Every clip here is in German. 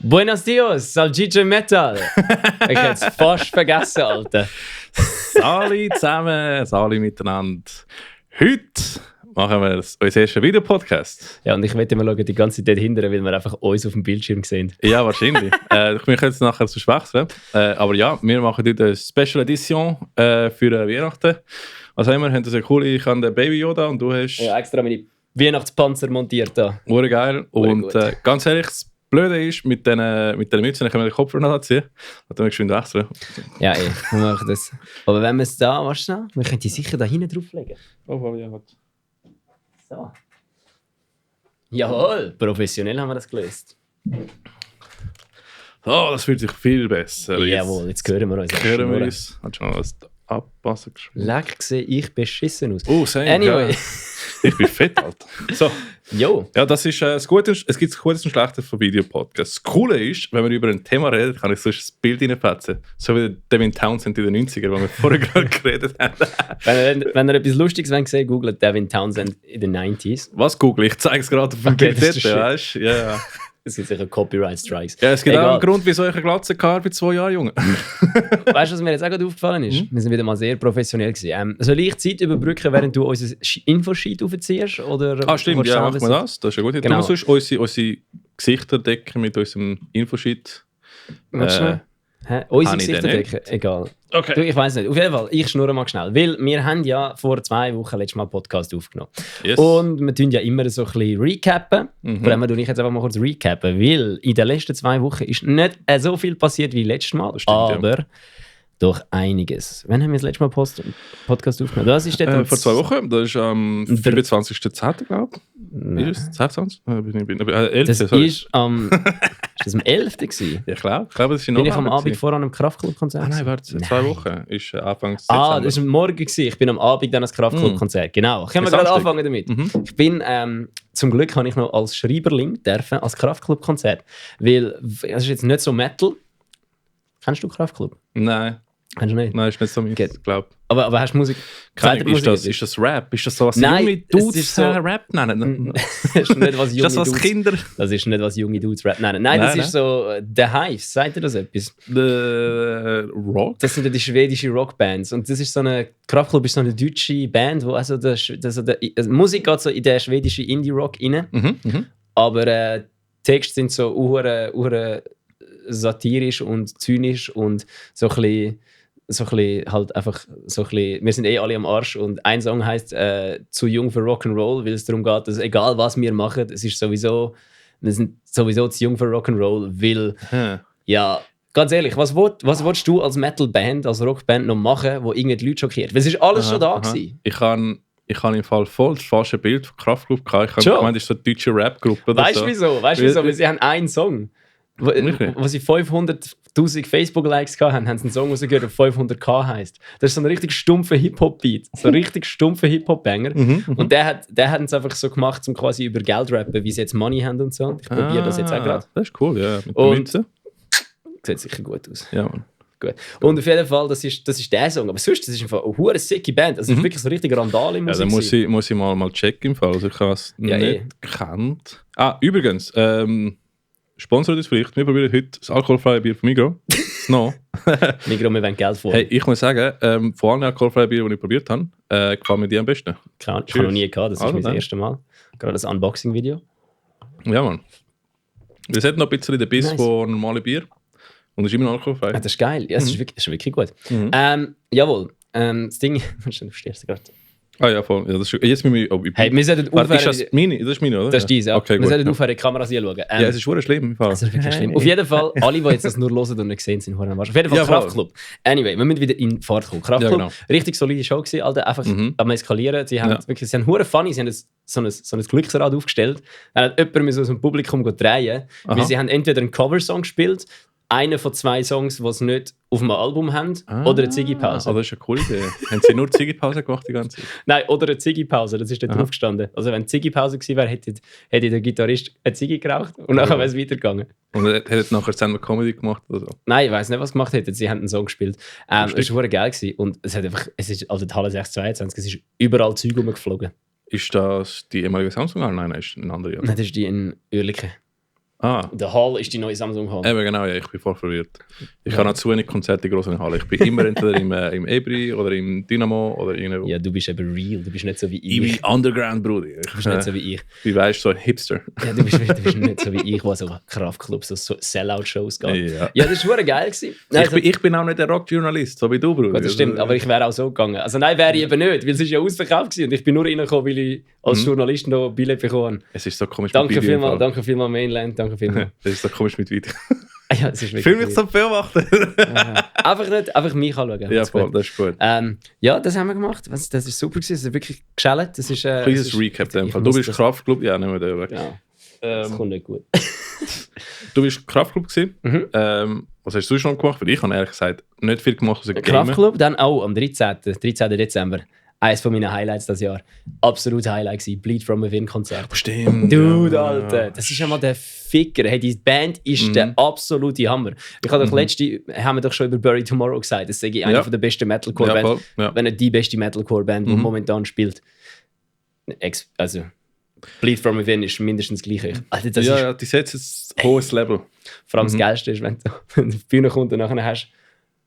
Buenos dias, Salchicha Metal. Ich hätte es fast vergessen, Alter. Sali zusammen, Sali miteinander. Heute machen wir unseren ersten Videopodcast. Ja, und ich werde mal schauen, die ganze Zeit hinten, weil wir einfach uns auf dem Bildschirm sehen. Ja, wahrscheinlich. Ich möchte jetzt nachher zu wechseln. Aber ja, wir machen heute eine Special Edition für Weihnachten. Was haben wir? Wir haben eine coole, ich habe den Baby Yoda und du hast... Ja, extra meine Weihnachtspanzer montiert da. Urgeil. Und ganz ehrlich, das Blöde ist, mit den Mützen können wir den Kopfhörer noch anziehen. Dann wir geschwind wechseln. Ja, wir machen das. Aber wenn wir es da, weißt du, wir können die sicher da hinten drauflegen. Oh, ja, gut. So. Jawohl, professionell haben wir das gelöst. Oh, das fühlt sich viel besser. Jawohl, jetzt hören wir uns. Hören wir uns. Hat schon was abpassen geschrieben. Leck, sehe ich beschissen aus. Oh, same. Anyway. Ja. Ich bin fett, Alter. So. Jo. Ja, das ist das Gute. Es gibt das Gute und Schlechte von Videopodcasts. Das Coole ist, wenn man über ein Thema redet, kann ich sonst das Bild reinfetzen. So wie Devin Townsend in den 90ern, wo wir vorher gerade geredet haben. Wenn ihr etwas Lustiges sehen wollt, googelt Devin Townsend in den 90s. Was google ich? Ich zeige es gerade auf dem Bild, weißt du? Ja. Es gibt sicher Copyright-Strikes. Ja, es gibt auch einen Grund, wieso ich eine Glatze hatte bei 2 Jahren, Junge. Weißt du, was mir jetzt auch gerade aufgefallen ist? Wir sind wieder mal sehr professionell gewesen. Soll ich Zeit überbrücken, während du unser Infosheet aufziehst? Oder Stimmt, ja, machen wir das. Das ist eine gute Idee. Genau. Du musst unsere Gesichter decken mit unserem Infosheet. Unsere Gesichter decken? Egal. Okay. Du, ich weiss nicht. Auf jeden Fall, ich schnurre mal schnell. Weil wir haben ja vor 2 Wochen letztes Mal einen Podcast aufgenommen. Yes. Und wir tun ja immer so ein bisschen recappen. Von dem her tue ich jetzt einfach mal kurz recappen. Weil in den letzten 2 Wochen ist nicht so viel passiert wie letztes Mal. Das stimmt, aber doch einiges. Wann haben wir das letzte Mal Podcast aufgenommen? Das ist vor 2 Wochen. Das ist am 25.10., glaube ich. Ist es 26? 11. Das ist am... Ist das am 11. gewesen? Ja, klar. Ich glaube, das ist in Bin ich am Abend vor einem Kraftklub-Konzert? Nein, warte, 2 Wochen. Ist Anfang September. Das war Morgen gewesen. Ich bin am Abend dann ans Kraftklub-Konzert. Genau. Können wir gerade anfangen damit? Ich bin, zum Glück habe ich noch als Schreiberling dürfen, als Kraftklub-Konzert. Weil, es ist jetzt nicht so Metal. Kennst du Kraftklub? Nein. Kennst du nicht? Nein, ist nicht so meins, glaube ich. Aber hast du Musik? Ist das Rap? Ist das so, was junge Dudes so, Rap nennen? Das ist nicht, was junge ist das, was Dudes, Kinder... Das ist nicht, was junge Dudes Rap nennen. Nein, das ist so The Hives. Sagt ihr das etwas? Rock? Das sind ja die schwedischen Rockbands. Und das ist so eine... Kraftklub ist so eine deutsche Band, wo also Musik geht so in den schwedischen Indie-Rock rein. Aber Texte sind so ure satirisch und zynisch und so ein bisschen halt einfach so ein bisschen, wir sind alle am Arsch und ein Song heisst «Zu jung für Rock'n'Roll», weil es darum geht, dass egal was wir machen, wir sind sowieso zu jung für Rock'n'Roll, weil ja, ganz ehrlich, was willst du als Metal-Band, als Rockband noch machen, wo irgendwie die Leute schockiert? Weil es ist alles schon da gewesen. Ich habe im Fall voll das falsche Bild von Kraftklub gehabt. Ich meine, das ist so eine deutsche Rap-Gruppe oder so. Weißt du wieso? Weil sie haben einen Song. Wo sie 500'000 Facebook-Likes hatten, haben sie einen Song rausgehört, der 500k heisst. Das ist so ein richtig stumpfer Hip-Hop-Beat. So ein richtig stumpfer Hip-Hop-Banger. Und der hat es einfach so gemacht, um quasi über Geld rappen, wie sie jetzt Money haben und so. Und ich probiere das jetzt auch gerade. Das ist cool, ja. Mit der Münze. Sieht sicher gut aus. Ja, Mann. Gut. Und auf jeden Fall, das ist der Song. Aber sonst, das ist einfach eine hure sicke Band. Das ist wirklich so ein richtiger Randale im Musik. Ja, dann muss ich mal checken im Fall. Also ich habe es nicht gekannt. Übrigens, sponsert uns vielleicht. Wir probieren heute das alkoholfreie Bier von Migros. No. Migros, wir wollen Geld vor. Hey, ich muss sagen, von allen alkoholfreien Bier, die ich probiert habe, gefallen mir die am besten. Ich habe noch nie gehabt, das ist mein erstes Mal. Gerade das Unboxing-Video. Ja, Mann. Wir hätten noch ein bisschen den Biss von normalen Bier. Und es ist immer noch alkoholfrei. Das ist geil. Ja, das ist wirklich gut. Jawohl. Das Ding... Du stehst gerade. Ah ja, voll. Ja, das ist, jetzt müssen wir... Hey, wir sollten aufhören... Ist das meine? Das ist meine, oder? Das ist diese, ja. Okay, wir sollten aufhören, die Kameras hier schauen. Ja, es ist wirklich schlimm. Es ist wirklich schlimm. Auf jeden Fall, alle, die jetzt das nur hören und nicht sehen, sind verdammt Arsch. Auf jeden Fall Kraftklub. Anyway, wir müssen wieder in Fahrt kommen. Kraftklub, ja, genau. Richtig solide Show gewesen, Alter. Einfach am Eskalieren. Sie haben hure funny, sie haben so ein Glücksrad aufgestellt. Dann hat jemand aus dem Publikum drehen, weil sie haben entweder einen Coversong gespielt, einen von 2 Songs, die sie nicht auf einem Album haben, oder eine Ziggy-Pause. Das ist eine coole Idee. Haben sie nur Ziggy-Pause gemacht die ganze Zeit? Nein, oder eine Ziggy-Pause, das ist dort drauf gestanden. Also wenn Ziggy-Pause gewesen wäre, hätte der Gitarrist eine Ziggy geraucht und nachher wäre es weitergegangen. Und er hätte nachher Stand-up Comedy gemacht oder so? Nein, ich weiß nicht, was gemacht hätten. Sie haben einen Song gespielt. Es war geil gewesen. Und es ist also die Halle 622, es ist überall Zeug rumgeflogen. Ist das die ehemalige Samsung? Nein, ist eine andere. Nein, das ist die in Oerlikon. Der Hall ist die neue Samsung Hall. Eben genau, ja, ich bin voll verwirrt. Ich habe noch zu wenig Konzerte in grossen Hallen. Ich bin immer entweder im Ebri oder im Dynamo oder irgendwo. Ja, du bist eben real, du bist nicht so wie ich. Ich bin Underground, Bruder. Du bist nicht so wie ich. Wie weißt du, so ein Hipster. Ja, du bist nicht so wie ich, der so Kraftclubs, so Sellout-Shows geht. Ja, das war geil gewesen. Ich bin auch nicht der Rockjournalist, so wie du, Bruder. Gut, das stimmt, aber ich wäre auch so gegangen. Also nein, wäre ich eben nicht, weil es ist ja ausverkauft gewesen und ich bin nur reingekommen, weil ich als Journalist noch Billett bekommen habe. Es ist so komisch mit Video. Danke vielmals, Mainland, danke vielmals. Es ist so komisch mit Video. Ja, es ist wirklich Film mich so beobachten. einfach mich anschauen. Ja, voll, das ist gut. Ja, das haben wir gemacht. Das ist super gewesen, das ist wirklich geschält. Kleines Recap in dem Fall. Du bist Kraftclub, ja, nehmen wir den weg. Ja, das kommt nicht gut. Du bist Kraftclub gewesen. Was hast du schon gemacht? Weil ich habe ehrlich gesagt nicht viel gemacht. Kraftclub, dann auch am 13. Dezember. Eines von meinen Highlights das Jahr. Absolut Highlight gewesen. Bleed From Within Konzert. Stimmt. Dude, Alter. Das ist ja mal der Ficker. Hey, die Band ist der absolute Hammer. Ich habe haben wir doch schon über Bury Tomorrow gesagt. Das ist eine der besten Metalcore-Bands. Wenn nicht die beste Metalcore-Band, die momentan spielt. Also, Bleed From Within ist mindestens gleich. Alter, das ist, die setzen ein hohes Level. Vor allem das Geilste ist, wenn du auf die Bühne kommst und nachher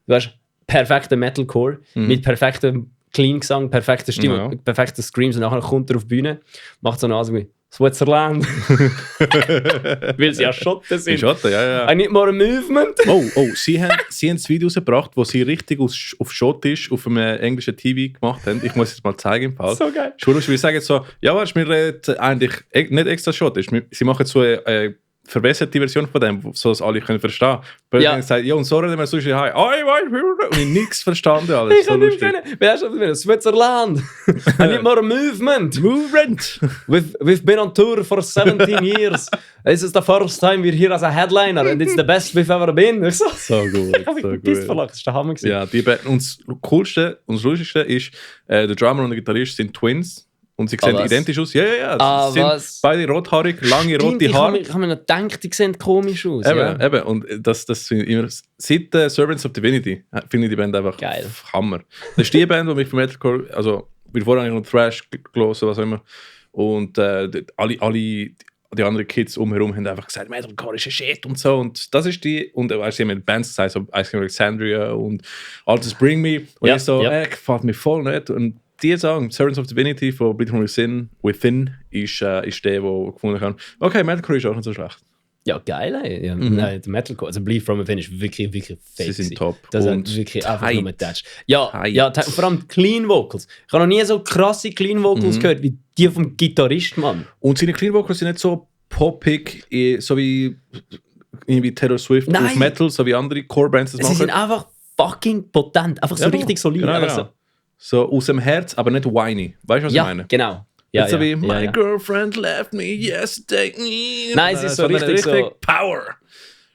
hast perfekten Metalcore mit perfektem Clean-Gesang, perfekte Stimme, perfekte Screams und nachher kommt er auf die Bühne, macht so eine Nase wie Switzerland. Weil sie ja Schotten sind. Schotten, ja. I need more movement. Sie haben das Video rausgebracht, wo sie richtig auf Schottisch auf einem englischen TV gemacht haben. Ich muss es mal zeigen im Fall. So geil. Schuldig, wir sagen so, ja, weißt, wir reden eigentlich nicht extra Schottisch. Sie machen so eine verbesserte Version von dem, so dass alle können verstehen. Weil dann sagt, ja, und so reden wir so schnell, und ich nichts verstanden alles. Ich kann nicht können. Wer ist das? Switzerland. I need more movement. We've been on tour for 17 years. This is the first time we're here as a headliner and it's the best we've ever been. So gut, so gut. Das ist der Hammer gewesen. Ja, und das Coolste und das Lustigste ist, der Drummer und der Gitarrist sind Twins. Und sie sehen identisch aus. Ja. Sie sind beide rothaarig, lange rote Haare. Ich habe mir noch gedacht, die sehen komisch aus. Eben. Und das finde ich immer... Seit Servants of Divinity finde ich die Band einfach geil. Hammer. Das ist die Band, die mich für Metalcore... Also, wir vorher eigentlich noch Thrash gelesen, was auch immer. Und alle die anderen Kids umherum haben einfach gesagt, Metalcore ist ein Shit und so. Und das ist die... Und sie haben mit Bands gesagt, so Ice Cream Alexandria und Altus Bring Me. Und ich so, gefällt mir voll nicht. Und die Song, Servants of Divinity von Bleed From Within, ist der, der gefunden hat, okay, Metalcore ist auch nicht so schlecht. Ja, geil, ey. Ja, nein, der Metalcore, also Bleed From Within ist wirklich fake. Sie sind top. Das ist wirklich einfach nur mit Touch. Ja, vor allem Clean Vocals. Ich habe noch nie so krasse Clean Vocals gehört wie die vom Gitarrist, Mann. Und seine Clean Vocals sind nicht so poppig, so wie Taylor Swift auf Metal, so wie andere Core-Bands das machen. Sie sind einfach fucking potent, einfach so richtig solid. Genau. So aus dem Herz, aber nicht whiny. Weißt du, was ich meine? Genau. Ja, so wie My girlfriend left me yesterday. Nein, es ist so richtig Power.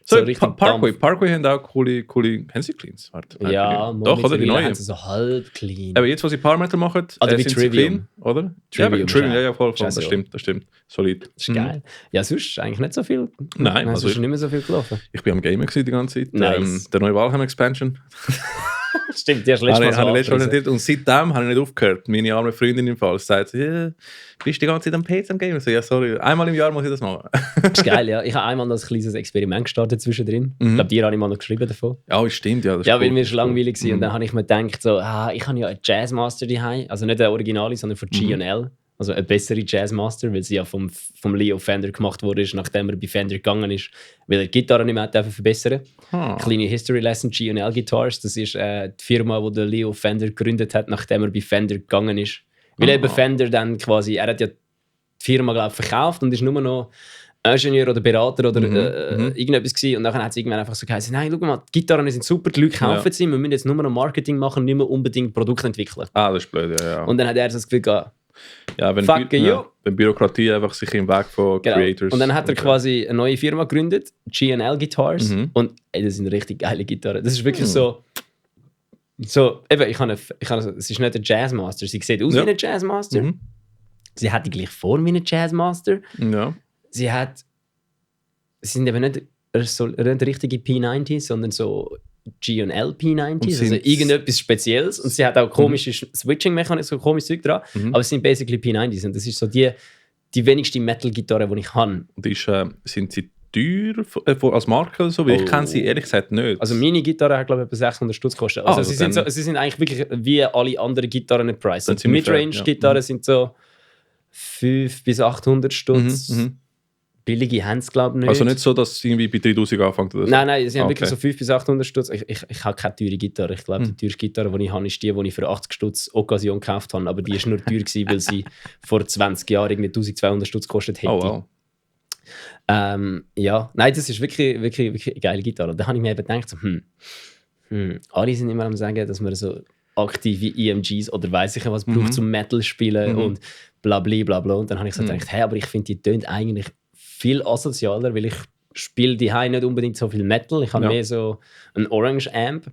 So richtig Parkway haben auch coole haben sie Cleans? Ja, doch, oder? Die neuen. Haben sie so halb clean. Aber jetzt, wo sie Power Metal machen, also sind sie clean, oder? Trivium, ja, voll. Das stimmt. Solid. Das ist geil. Ja, sonst eigentlich nicht so viel. Nein, also ist nicht mehr so viel gelaufen. Ich bin am Gamer die ganze Zeit. Nice. Der neue Valheim Expansion. Stimmt, die hast du letztes Mal so. Und seitdem habe ich nicht aufgehört. Meine arme Freundin im Fall sagt, bist du die ganze Zeit am PC am Game? So, ja, sorry, einmal im Jahr muss ich das machen. Das ist geil, ja. Ich habe einmal ein kleines Experiment gestartet zwischendrin. Ich glaube, dir habe ich mal noch geschrieben davon. Ja, stimmt, ja. Ja, weil mir schon langweilig war. Und dann habe ich mir gedacht, so, ich habe ja einen Jazzmaster daheim. Also nicht der Originale, sondern von G&L. Also eine bessere Jazzmaster, weil sie ja vom Leo Fender gemacht wurde, nachdem er bei Fender gegangen ist, weil er die Gitarre nicht mehr verbessern durfte. Kleine History Lesson, G&L Guitars, das ist die Firma, die der Leo Fender gegründet hat, nachdem er bei Fender gegangen ist. Weil eben Fender dann quasi, er hat ja die Firma, glaube ich, verkauft und ist nur noch Ingenieur oder Berater oder irgendetwas gewesen. Und dann hat es irgendwann einfach so geheißen, nein, schau mal, die Gitarren sind super, die Leute kaufen sie, wir müssen jetzt nur noch Marketing machen, nicht mehr unbedingt Produkte entwickeln. Das ist blöd, ja. Und dann hat er so das Gefühl gehabt, wenn Bürokratie einfach sich im Weg von Creators... Und dann hat er quasi eine neue Firma gegründet, G&L Guitars. Und das sind richtig geile Gitarren. Das ist wirklich so eben, es ist nicht ein Jazzmaster, sie sieht aus wie ein Jazzmaster. Sie hat die gleiche Form wie ein Jazzmaster. Ja. Sie sind eben nicht richtige P90s, sondern so G&L P90s, also irgendetwas Spezielles. Und sie hat auch komische Switching-Mechanik, so komisches Zeug dran. Aber es sind basically P90s. Und das ist so die wenigste Metal-Gitarre, die ich habe. Und sind sie teuer als Marke oder so? Weil ich kenne sie ehrlich gesagt nicht. Also meine Gitarre hat glaube ich etwa 600 Stutz gekostet. Also sie sind eigentlich wirklich wie alle anderen Gitarren nicht Preis. Die Midrange-Gitarren sind so 500 bis 800 Stutz. Billige haben es glaube ich nicht. Also nicht so, dass es irgendwie bei 3000 anfängt oder so? Nein, sie haben wirklich so 500 bis 800 Stutz. Ich habe keine teure Gitarre. Ich glaube, die teuerste Gitarre, die ich habe, ist die ich für 80 Stutz Occasion gekauft habe. Aber die war nur teuer gewesen, weil sie vor 20 Jahren irgendwie 1200 Stutz gekostet hätte. Oh, wow. Ja, nein, das ist wirklich eine geile Gitarre. Und da habe ich mir eben gedacht, so, alle sind immer am sagen, dass man so aktive EMGs oder weiss ich was braucht zum Metal spielen und bla bla bla. Und dann habe ich so gedacht, hey, aber ich finde, die tönt eigentlich viel asozialer, weil ich spiele die nicht unbedingt so viel Metal. Ich habe mehr so einen Orange Amp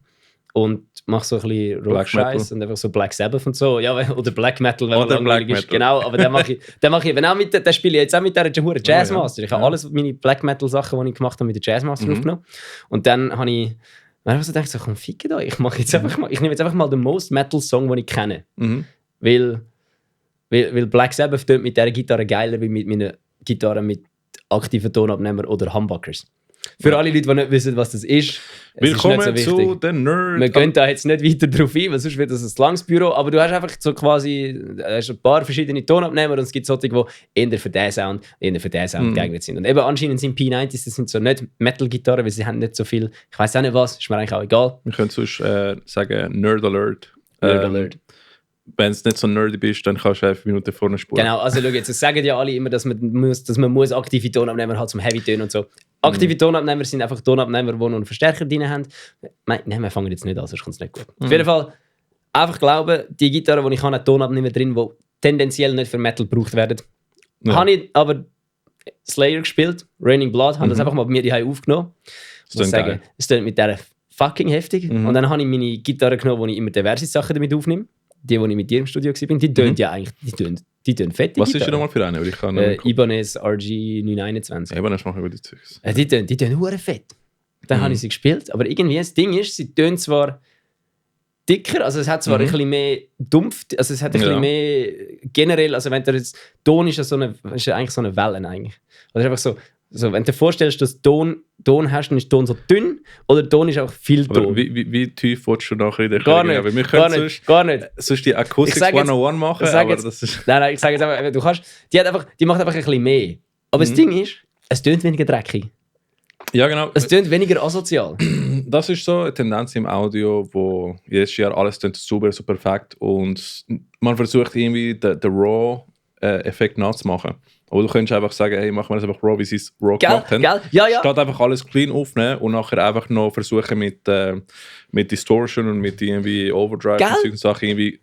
und mache so ein bisschen Rock-Scheiß und einfach so Black Sabbath und so. Ja, oder Black Metal, wenn man langweilig ist. Genau, aber den mache ich eben auch den spiele ich jetzt auch mit der Jazzmaster. Ich habe alles meine Black Metal Sachen, die ich gemacht habe, mit der Jazzmaster aufgenommen. Und dann habe ich einfach so gedacht, so, komm, ficke da. Ich nehme jetzt einfach mal den Most Metal Song, den ich kenne. Weil Black Sabbath tönt mit dieser Gitarre geiler, wie mit meiner Gitarre mit aktiven Tonabnehmer oder Humbuckers. Für alle Leute, die nicht wissen, was das ist, willkommen zu den Nerd. Wir gehen da jetzt nicht weiter drauf ein, weil sonst wird das ein langes Büro. Aber du hast einfach so quasi ein paar verschiedene Tonabnehmer und es gibt solche, die eher für diesen Sound, geeignet sind. Und eben anscheinend sind P90s, das sind so nicht Metal-Gitarren, weil sie haben nicht so viel, ich weiß auch nicht was, ist mir eigentlich auch egal. Wir können sonst sagen Nerd Alert. Nerd Alert. Wenn du nicht so nerdy bist, dann kannst du 5 Minuten vorne spulen. Genau, also schau jetzt, es sagen ja alle immer, dass man muss aktive Tonabnehmer hat zum Heavy-Tönen und so. Aktive Tonabnehmer sind einfach Tonabnehmer, die noch einen Verstärker drin haben. Nein, wir fangen jetzt nicht an, sonst kommt es nicht gut. Auf jeden Fall einfach glauben, die Gitarre, die ich habe, hat Tonabnehmer drin, die tendenziell nicht für Metal gebraucht werden. Habe ich aber Slayer gespielt, Raining Blood, habe das einfach mal bei mir daheim aufgenommen. Ich muss sagen, es klingt mit der fucking heftig. Und dann habe ich meine Gitarre genommen, wo ich immer diverse Sachen damit aufnehme. Die ich mit dir im Studio war, die tönt ja eigentlich, die tönt fett. Was ist denn nochmal für eine? Ibanez RG921. Ibanez machen gute Zeugs. Die tönt hure fett. Dann habe ich sie gespielt, aber irgendwie das Ding ist, sie tönt zwar dicker, also es hat zwar ein bisschen mehr Dumpf, also es hat ein bisschen mehr generell, also wenn der Ton ist ja eigentlich so eine Welle eigentlich. Also einfach so, wenn du dir vorstellst, dass Ton hast, dann ist Ton so dünn oder Ton ist auch viel Ton. Aber wie tief willst du nachher in der Gar nicht, aber wir können gar nicht. Sonst die Acoustics 101 machen, aber das ist... Nein, ich sage jetzt einfach, die macht einfach ein bisschen mehr. Aber das Ding ist, es tönt weniger dreckig. Ja, genau. Es tönt weniger asozial. Das ist so eine Tendenz im Audio, wo jedes Jahr alles tönt super, super perfekt und man versucht irgendwie den Raw-Effekt nachzumachen. Aber du könntest einfach sagen, hey, machen wir das einfach raw, wie sie es raw gemacht haben. Ja. Statt einfach alles clean aufnehmen und nachher einfach noch versuchen mit Distortion und mit irgendwie Overdrive und solchen Sachen irgendwie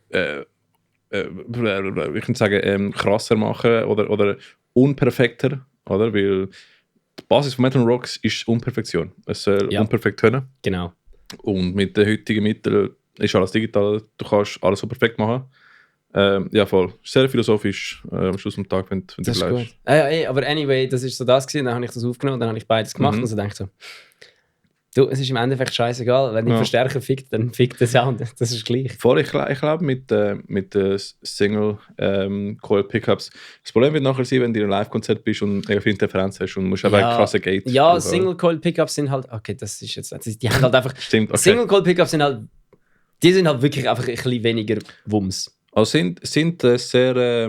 ich kann sagen, krasser machen oder unperfekter, oder? Weil die Basis von Metal Rocks ist Unperfektion. Es soll unperfekt tönen. Genau. Und mit den heutigen Mitteln ist alles digital, du kannst alles so perfekt machen. Ja, voll. Sehr philosophisch am Schluss des Tages, wenn du bleibst. Aber anyway, das war so das gewesen, dann habe ich das aufgenommen und dann habe ich beides gemacht und so dachte so, du, es ist im Endeffekt scheißegal, wenn ich Verstärker fickt, dann fickt der Sound, das ist gleich. Voll, ich glaube mit Single Coil Pickups, das Problem wird nachher sein, wenn du in einem Live-Konzert bist und eine viele Interferenz hast und musst einfach einen krassen Gate. Ja, Single Coil Pickups sind halt, okay, das ist jetzt, die haben halt einfach, stimmt, okay. Single Coil Pickups sind halt wirklich einfach ein bisschen weniger Wumms. Also sind sehr, sehr,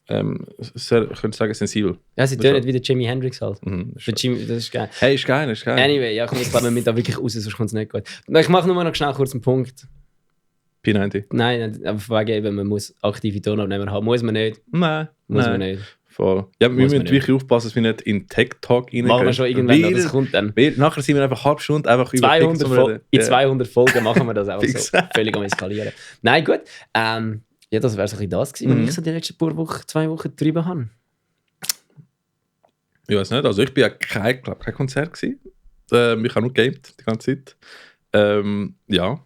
ich könnte sagen, sensibel. Ja, sie tönen wie der Jimi Hendrix halt. Das ist geil. Hey, ist geil. Anyway, ja, ich glaube, wir müssen da wirklich raus, sonst kommt es nicht gut. Ich mache nur noch schnell kurz einen Punkt. P90? Nein, aber wegen eben, man muss aktive Tonabnehmer haben. Muss man nicht. Nein. Man nicht. Voll. Ja, wir müssen wirklich aufpassen, dass wir nicht in Tech-Talk reingehen. Machen wir schon irgendwann, das kommt dann. Nachher sind wir einfach eine halbe Stunde einfach über 200 Folgen machen wir das auch so. Völlig am Eskalieren. Nein, gut. Ja, das wäre so ein bisschen das gewesen, was ich so die letzten 2 Wochen getrieben habe. Ich weiß nicht, also ich bin ja kein Konzert gewesen. Ich habe nur gegamed die ganze Zeit. Ja,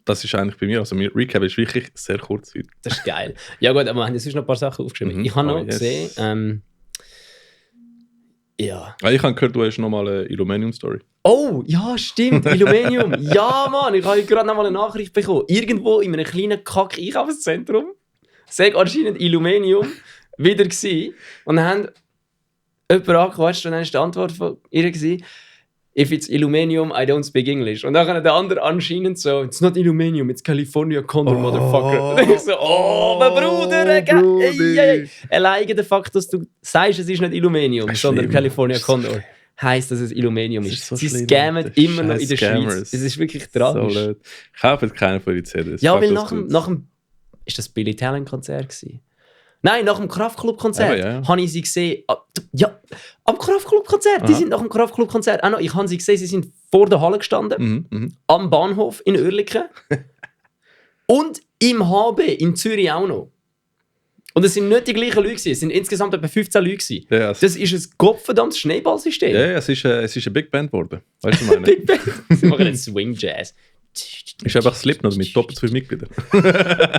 das ist eigentlich bei mir, also mein Recap ist wirklich sehr kurz. Das ist geil. Ja gut, aber wir haben jetzt noch ein paar Sachen aufgeschrieben. Ich habe noch gesehen, ja. Ich habe gehört, du hast noch mal eine Illuminium-Story. Oh, ja, stimmt, Illuminium. Ja, Mann, ich habe gerade noch mal eine Nachricht bekommen. Irgendwo in einem kleinen Kack-Einkaufszentrum sagt anscheinend Illuminium wieder gewesen und haben jemand angequatscht und dann war die Antwort von ihr gewesen, if it's Illuminium, I don't speak English. Und dann kann der andere anscheinend so, it's not Illuminium, it's California Condor, motherfucker. Und ich so, mein Bruder, alleine der Fakt, dass du sagst, es ist nicht Illuminium, sondern California Condor, heisst, dass es Illuminium ist. Sie scammen immer noch in der Schweiz. Es ist wirklich tragisch. So kauft keiner von den CDs. Ja, weil nach dem ist das Billy Talent Konzert gewesen? Nein, nach dem Kraftklub-Konzert habe ich sie gesehen. Am Kraftklub-Konzert. Die sind nach dem Kraftklub-Konzert auch noch. Ich habe sie gesehen, sie sind vor der Halle gestanden. Am Bahnhof in Oerlikon. Und im HB in Zürich auch noch. Und es sind nicht die gleichen Leute gewesen. Es sind insgesamt etwa 15 Leute gewesen. Ja, das ist ein gottverdammtes Schneeballsystem. Ja, es ist eine Big Band geworden. Weißt du, was ich meine? Big Band. Sie machen einen Swing Jazz. Ist einfach Slipknot mit doppelt so vielen Mitgliedern.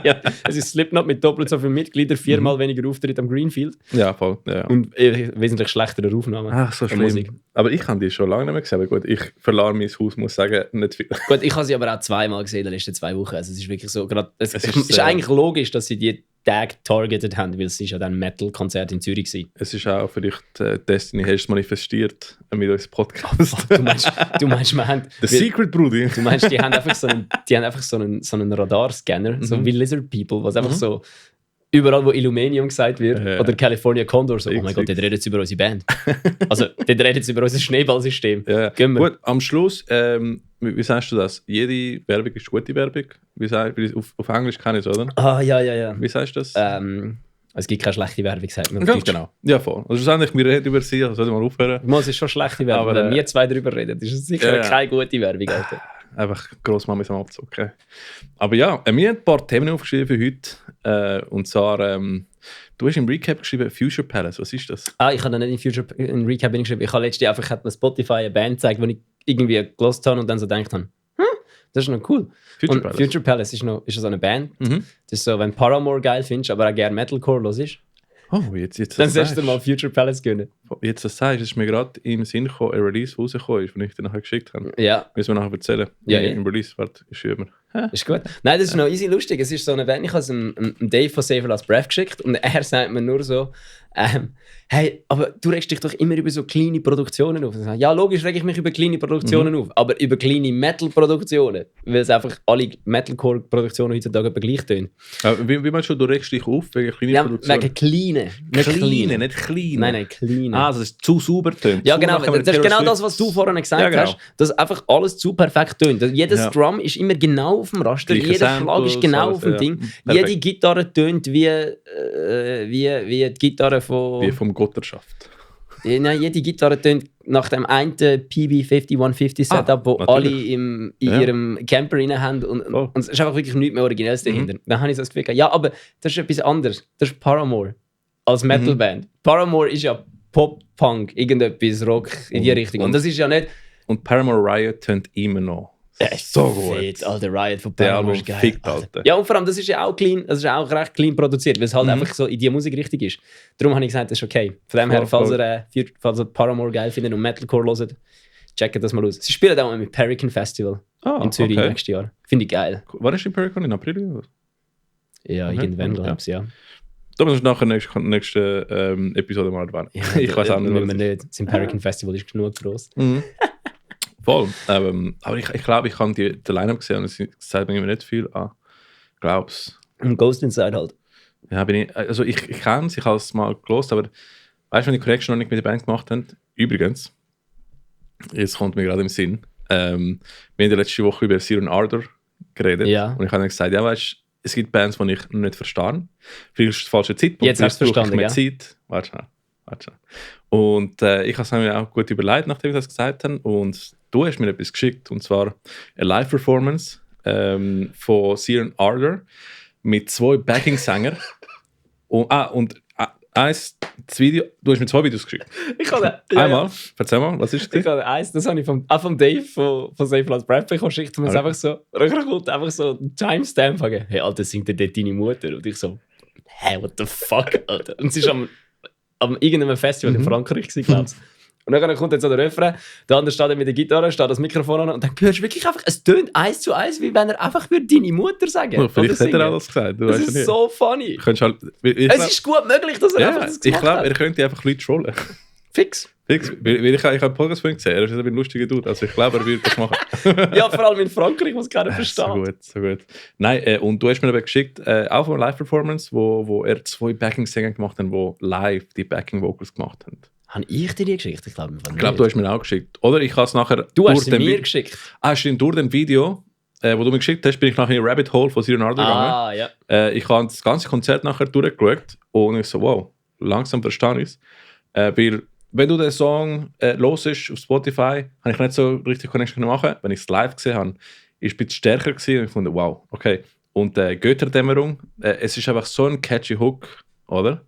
Ja, es ist Slipknot mit doppelt so vielen Mitgliedern, 4-mal weniger Auftritt am Greenfield. Ja, voll. Ja. Und wesentlich schlechtere Aufnahmen. Ach, so schlimm. Musik. Aber ich habe die schon lange nicht mehr gesehen. Aber gut, ich verlasse mein Haus, muss sagen, nicht viel. Gut, ich habe sie aber auch 2-mal gesehen in den letzten 2 Wochen. Also es ist wirklich so, es ist eigentlich logisch, dass sie die Tag targeted haben, weil es ist ja dann ein Metal-Konzert in Zürich war. Es ist auch vielleicht Destiny hast manifestiert mit unserem Podcast. Du meinst, wir haben... The Secret, Brudi. Du meinst, die haben einfach so einen Radarscanner, so wie Lizard People, was einfach so überall, wo Illuminium gesagt wird, oder California Condor, so, oh mein Gott, dort reden sie über unsere Band. Also, dort reden sie über unser Schneeballsystem. Ja. Gut, am Schluss, wie sagst du das? Jede Werbung ist gute Werbung. Auf Englisch kann ich es, oder? Ja. Wie sagst du das? Es gibt keine schlechte Werbung, sagt man. Ganz genau. Ja, voll. Also schlussendlich, wir reden über sie, also sollten wir mal aufhören. Es ist schon schlechte Werbung, aber wenn wir 2 darüber reden, ist es sicher keine gute Werbung, Alter. Einfach Grossmama am Abzug. Okay. Aber ja, wir haben ein paar Themen aufgeschrieben für heute. Und zwar, du hast im Recap geschrieben Future Palace. Was ist das? Ich habe nicht in Recap geschrieben. Ich habe letztens einfach mir Spotify eine Band gezeigt, die ich irgendwie gelost habe und dann so gedacht habe, das ist noch cool. Future Palace ist so eine Band. Das ist so, wenn Paramore geil findest, aber auch gerne Metalcore los ist. Oh, jetzt dann sollst du mal Future Palace gönnen. Jetzt das sagst, ist mir gerade im Sinn gekommen, ein Release rausgekommen ist, den ich dir nachher geschickt habe. Ja. Müssen wir nachher erzählen. Ja. Im Release, warte, ist immer. Ist gut. Nein, das ist noch easy lustig. Es ist so eine Band, ich habe es einem Dave von Save Last Breath geschickt und er sagt mir nur so, hey, aber du regst dich doch immer über so kleine Produktionen auf. Sage, ja, logisch reg ich mich über kleine Produktionen auf, aber über kleine Metal-Produktionen, weil es einfach alle Metalcore-Produktionen heutzutage gleich tönen. Wie meinst du regst dich auf wegen kleinen Produktionen? Wegen kleinen. Nicht kleine. Nein, kleine. Also es ist zu sauber tönt. Ja, genau. Das ist genau das, was du vorhin gesagt hast, dass einfach alles zu perfekt tönt. Jedes Drum ist immer genau auf dem Raster, jeder Schlag ist genau auf dem Ding. Perfekt. Jede Gitarre tönt wie die Gitarre vom Gotterschaft. Nein, jede Gitarre tönt nach dem einen PB5150 Setup, wo alle in ihrem Camper rein haben und es ist einfach wirklich nichts mehr Originelles dahinter. Dann habe ich so das Gefühl, ja, aber das ist etwas anderes. Das ist Paramore als Metalband. Paramore ist ja Pop-Punk, irgendetwas Rock in die Richtung. Und das ist ja nicht... Und Paramore Riot tönt immer noch. So gut. Alter, Riot von Paramore ist geil. Fickt, Alter. Ja, und vor allem, das ist ja auch clean, das ist auch recht clean produziert, weil es halt einfach so in die Musik richtig ist. Darum habe ich gesagt, das ist okay. Von dem her, falls ihr Paramore geil findet und Metalcore hört, checkt das mal aus. Sie spielen auch mal mit Perican Festival in Zürich nächstes Jahr. Finde ich geil. Wann ist die Perican? In April oder was? Ja, irgendwann, glaube ich, ja. Da müssen wir nachher nächste Episode mal erwähnen. Ja, ich weiß auch nicht, was nicht. Das Perican Festival ist genug groß. Voll. Aber ich glaube, ich habe den Line-Up gesehen und es zeigt mir nicht viel an. Ich glaube es. Und Ghost Inside halt. Ja, ich kenne es, ich habe es mal gelost, aber weißt du, wenn die Connection noch nicht mit der Band gemacht haben? Übrigens, jetzt kommt mir gerade im Sinn, wir haben in der letzten Woche über Zero Ardor geredet. Ja. Und ich habe dann gesagt, ja, weißt du, es gibt Bands, die ich noch nicht verstehe. Vielleicht ist es der falsche Zeitpunkt. Jetzt hast du es verstanden, ja? Zeit. Warte schnell. Und ich habe es mir auch gut überlegt, nachdem ich das gesagt habe. Und du hast mir etwas geschickt, und zwar eine Live-Performance von Zero Ardor mit 2 Backing-Sängern. Das Video, du hast mir 2 Videos geschickt. Einmal, erzähl mal, was ist das? Ich habe eins, das habe ich vom Dave von Save Last Breath bekommen, schickt mir einfach so, einfach so ein Timestamp, hey Alter, singt dir dort deine Mutter? Und ich so, hey, what the fuck, Alter? Und sie ist am irgendeinem Festival in Frankreich gewesen, glaube ich. Und dann kommt jetzt so der Refrain, der andere steht mit der Gitarre, steht das Mikrofon an und dann hörst du wirklich einfach, es tönt 1:1, wie wenn er einfach deine Mutter sagen würde. Vielleicht hat er alles gesagt. Das ist so funny. Es ist gut möglich, dass er einfach das gesagt hat. Ich glaube, er könnte einfach Leute trollen. Fix. Weil ich habe einen Podcast von ihm gesehen, er ist ein lustiger Dude, also ich glaube, er würde das machen. Ja, vor allem in Frankreich, was keiner versteht. So gut. Nein, und du hast mir aber geschickt, auch von Live-Performance, wo er 2 Backing-Sänger gemacht hat, die live die Backing-Vocals gemacht haben. Habe ich dir die geschickt? Ich glaube, du hast mir auch geschickt. Oder ich habe es nachher... Du hast sie mir geschickt. Stimmt, durch dem Video, wo du mir geschickt hast, bin ich nachher in den Rabbit Hole von Leonardo gegangen. Ja. Ich habe das ganze Konzert nachher durchgeschaut und ich so, wow, langsam verstehe ich es. Weil, wenn du den Song hörst auf Spotify, habe ich nicht so richtig Connection machen. Wenn ich es live gesehen habe, ist es ein bisschen stärker gewesen und ich fand, wow, okay. Und Götterdämmerung, es ist einfach so ein catchy Hook, oder?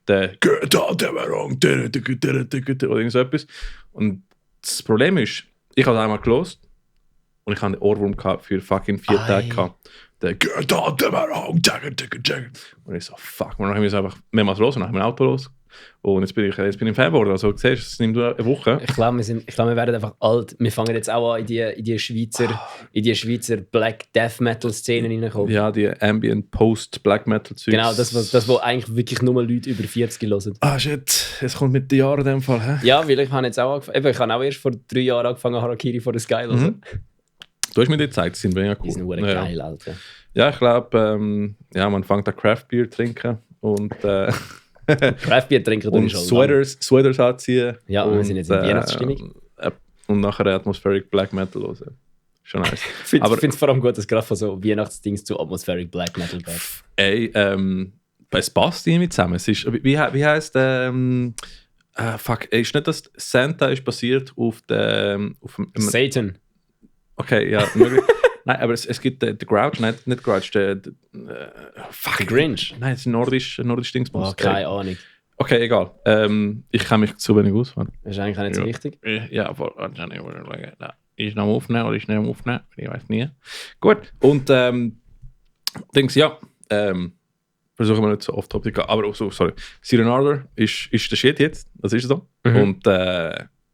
Der Götterdämmerung, oder irgend so etwas. Und das Problem ist, ich habe es einmal gelost und ich hatte einen Ohrwurm für fucking 4 Tage gehabt. Der Götterdämmerung, und ich so, fuck, man, dann habe ich es einfach mehrmals los und dann habe ich mein Auto los. Und jetzt bin ich im Fan geworden. Also, siehst du, es nimmt nur eine Woche. Ich glaube, wir werden einfach alt. Wir fangen jetzt auch an, in die Schweizer Black Death Metal Szenen reinkommen. Ja, die Ambient Post Black Metal Zeugs. Genau, das wo eigentlich wirklich nur Leute über 40 hören. Shit, es kommt mit den Jahren in dem Fall. Hä? Ja, weil ich habe jetzt auch angefangen. Ich habe auch erst vor 3 Jahren angefangen, Harakiri for the Sky zu hören. Du hast mir die Zeit, die sind mega cool. Die sind geil, Alter. Ja, ich glaube, man fängt an Craft Beer trinken und Craft Beer trinken und Sweaters anziehen. Ja, und wir sind jetzt in Weihnachtsstimmung. Und nachher Atmospheric Black Metal hören. Schon nice. Ich finde es vor allem gut, dass gerade von so Weihnachtsdings zu Atmospheric Black Metal geht. Ey, es passt irgendwie zusammen. Es ist, wie heisst fuck, ist nicht, dass Santa ist basiert auf dem Satan. Okay, ja, möglich. Nein, aber es gibt den Grouch, nicht Grouch, fuck, Grinch. Nein, das ist ein nordisch Dingsbums. Oh, keine Ahnung. Okay, egal. Ich kenne mich zu wenig aus. Das ist eigentlich auch nicht so wichtig. Ja, voll. Ist noch am Aufnehmen oder ist nicht am Aufnehmen? Ich weiß nie. Gut, und Dings, ja, versuchen wir nicht so off-topic, aber auch so, sorry. Leonardo ist der Shit jetzt, das ist so. Und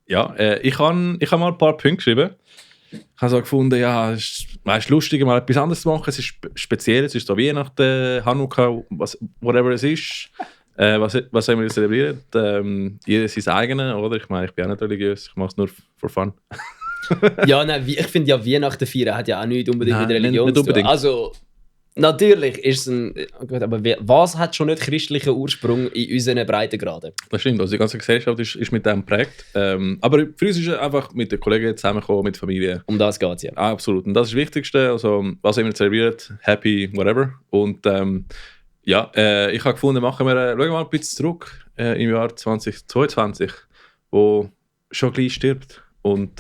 ich habe mal ein paar Punkte geschrieben. Ich habe so gefunden, ja, es ist lustig, mal etwas anderes zu machen. Es ist speziell, es ist so Weihnachten, Hanukkah, whatever es ist. Was haben wir zelebriert? Jeder sein eigenes, oder? Ich meine, ich bin auch nicht religiös, ich mache es nur for fun. Ja, nein, ich finde ja, Weihnachten feiern hat ja auch nicht unbedingt mit Religion nicht unbedingt. zu tun. Also, natürlich ist es ein... Gut, aber was hat schon nicht christlichen Ursprung in unseren Breitengraden? Das stimmt, also die ganze Gesellschaft ist mit dem geprägt. Aber für uns ist es einfach mit den Kollegen zusammenkommen, mit der Familie. Um das geht es ja. Absolut, und das ist das Wichtigste. Also, was immer zelebriert, happy, whatever. Und ich habe gefunden, schauen wir mal ein bisschen zurück im Jahr 2022, wo schon gleich stirbt. Und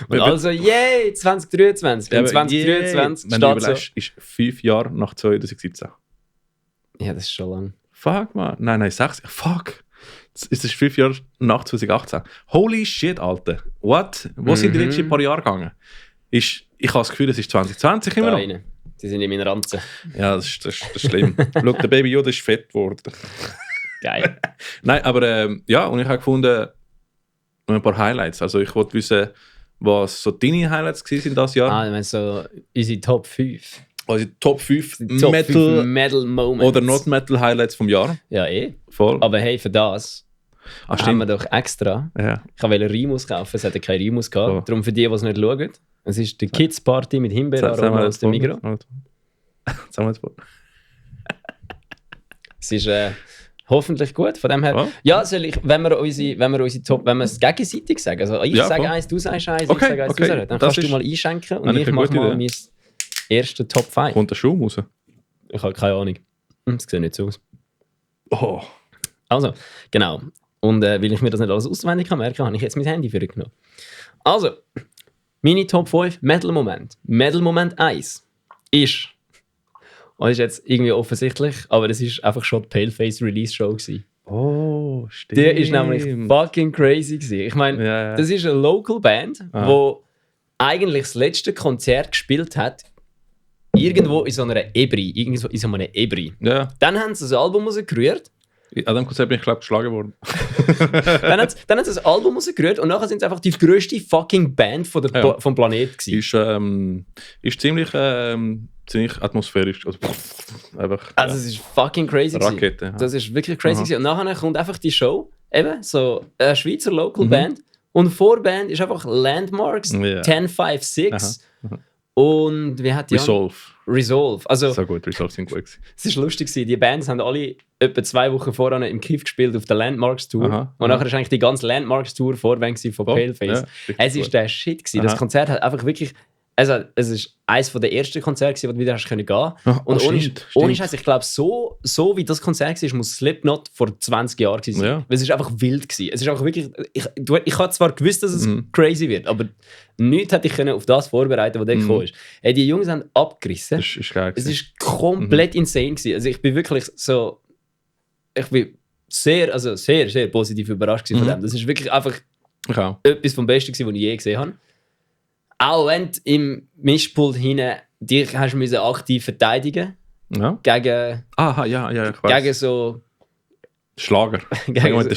also, yay, 2023. Ja, 2023 wenn du überlegst, ist 5 Jahre nach 2017. Ja, das ist schon lang. Fuck, man. Nein, 6. Fuck. Es ist 5 Jahre nach 2018. Holy shit, Alter. What? Wo sind die letzten paar Jahre gegangen? Ich habe das Gefühl, es ist 2020 immer noch. Sie sind in meinen Ranzen. Ja, das ist schlimm. Schau, der Baby Yoda ist fett geworden. Geil. Nein, aber und ich habe gefunden, ein paar Highlights. Also ich wollte wissen, was so deine Highlights waren das Jahr. Du meinst so unsere Top 5. Also Top 5 Metal Moments. Oder Not Metal Highlights vom Jahr. Ja, Voll. Aber hey, für das haben wir doch extra. Ja. Ich wollte Rimus kaufen, es hatte keinen Rimus gehabt. Oh. Darum für die es nicht schauen. Es ist die Kids Party mit Himbeeraroma aus dem Migros. Sagen wir jetzt vor. Es ist hoffentlich gut, von dem her. Oh. Ja, soll ich, wenn wir es gegenseitig sagen, also ich sage eins, du sagst eins, ich sage eins, du sagst eins, dann kannst du mal einschenken und ich mache mal mein erstes Top 5. Kommt der Schuh raus? Ich habe keine Ahnung. Das sieht nicht so aus. Oh. Also, genau. Und weil ich mir das nicht alles auswendig merken kann, habe ich jetzt mein Handy für dich genommen. Also, meine Top 5 Metal-Moment. Metal-Moment 1 ist... Und das ist jetzt irgendwie offensichtlich, aber das ist einfach schon die Paleface Release Show gewesen. Oh, stimmt. Der ist nämlich fucking crazy gewesen. Ich meine, das ist eine Local Band, die eigentlich das letzte Konzert gespielt hat, irgendwo in so einer Ebri. Irgendwo in so einem Ebri. Ja. Dann haben sie das Album rausgerührt. An dem Konzert bin ich, glaube ich, geschlagen worden. dann haben sie das Album rausgerührt und nachher sind sie einfach die grösste fucking Band vom Planeten gewesen. Ist ziemlich atmosphärisch. Also es ist fucking crazy. Rakete. Das ist wirklich crazy. Und nachher kommt einfach die Show. eben so eine Schweizer Local Band. Und Vorband ist einfach Landmarks 1056. Und wie hat die Resolve. Also, so gut, Resolve sind gut gewesen. Es war lustig, die Bands haben alle etwa 2 Wochen vorher im Kiff gespielt auf der Landmarks Tour. Und nachher war eigentlich die ganze Landmarks Tour Vorband von Paleface. Es war der Shit gewesen. Das Konzert hat einfach wirklich... Also, es war eines der ersten Konzerte, wo du wieder hast gehen konntest. Und ohne Scheiß, ich glaube, so wie das Konzert war, muss Slipknot vor 20 Jahren sein. Ja. Weil es war einfach wild gewesen. Es ist einfach wirklich... Ich habe zwar gewusst, dass es crazy wird, aber nichts hätte ich auf das vorbereiten, was da gekommen ist. Hey, die Jungs haben abgerissen. Das ist geil gewesen. Es war komplett insane gewesen. Also ich bin wirklich so... Ich bin sehr, sehr positiv überrascht von dem. Das ist wirklich einfach etwas vom Besten gewesen, was ich je gesehen habe. Auch wenn du im Mischpult hinten dich hast müssen aktiv verteidigen gegen... gegen so... Schlager. Gegen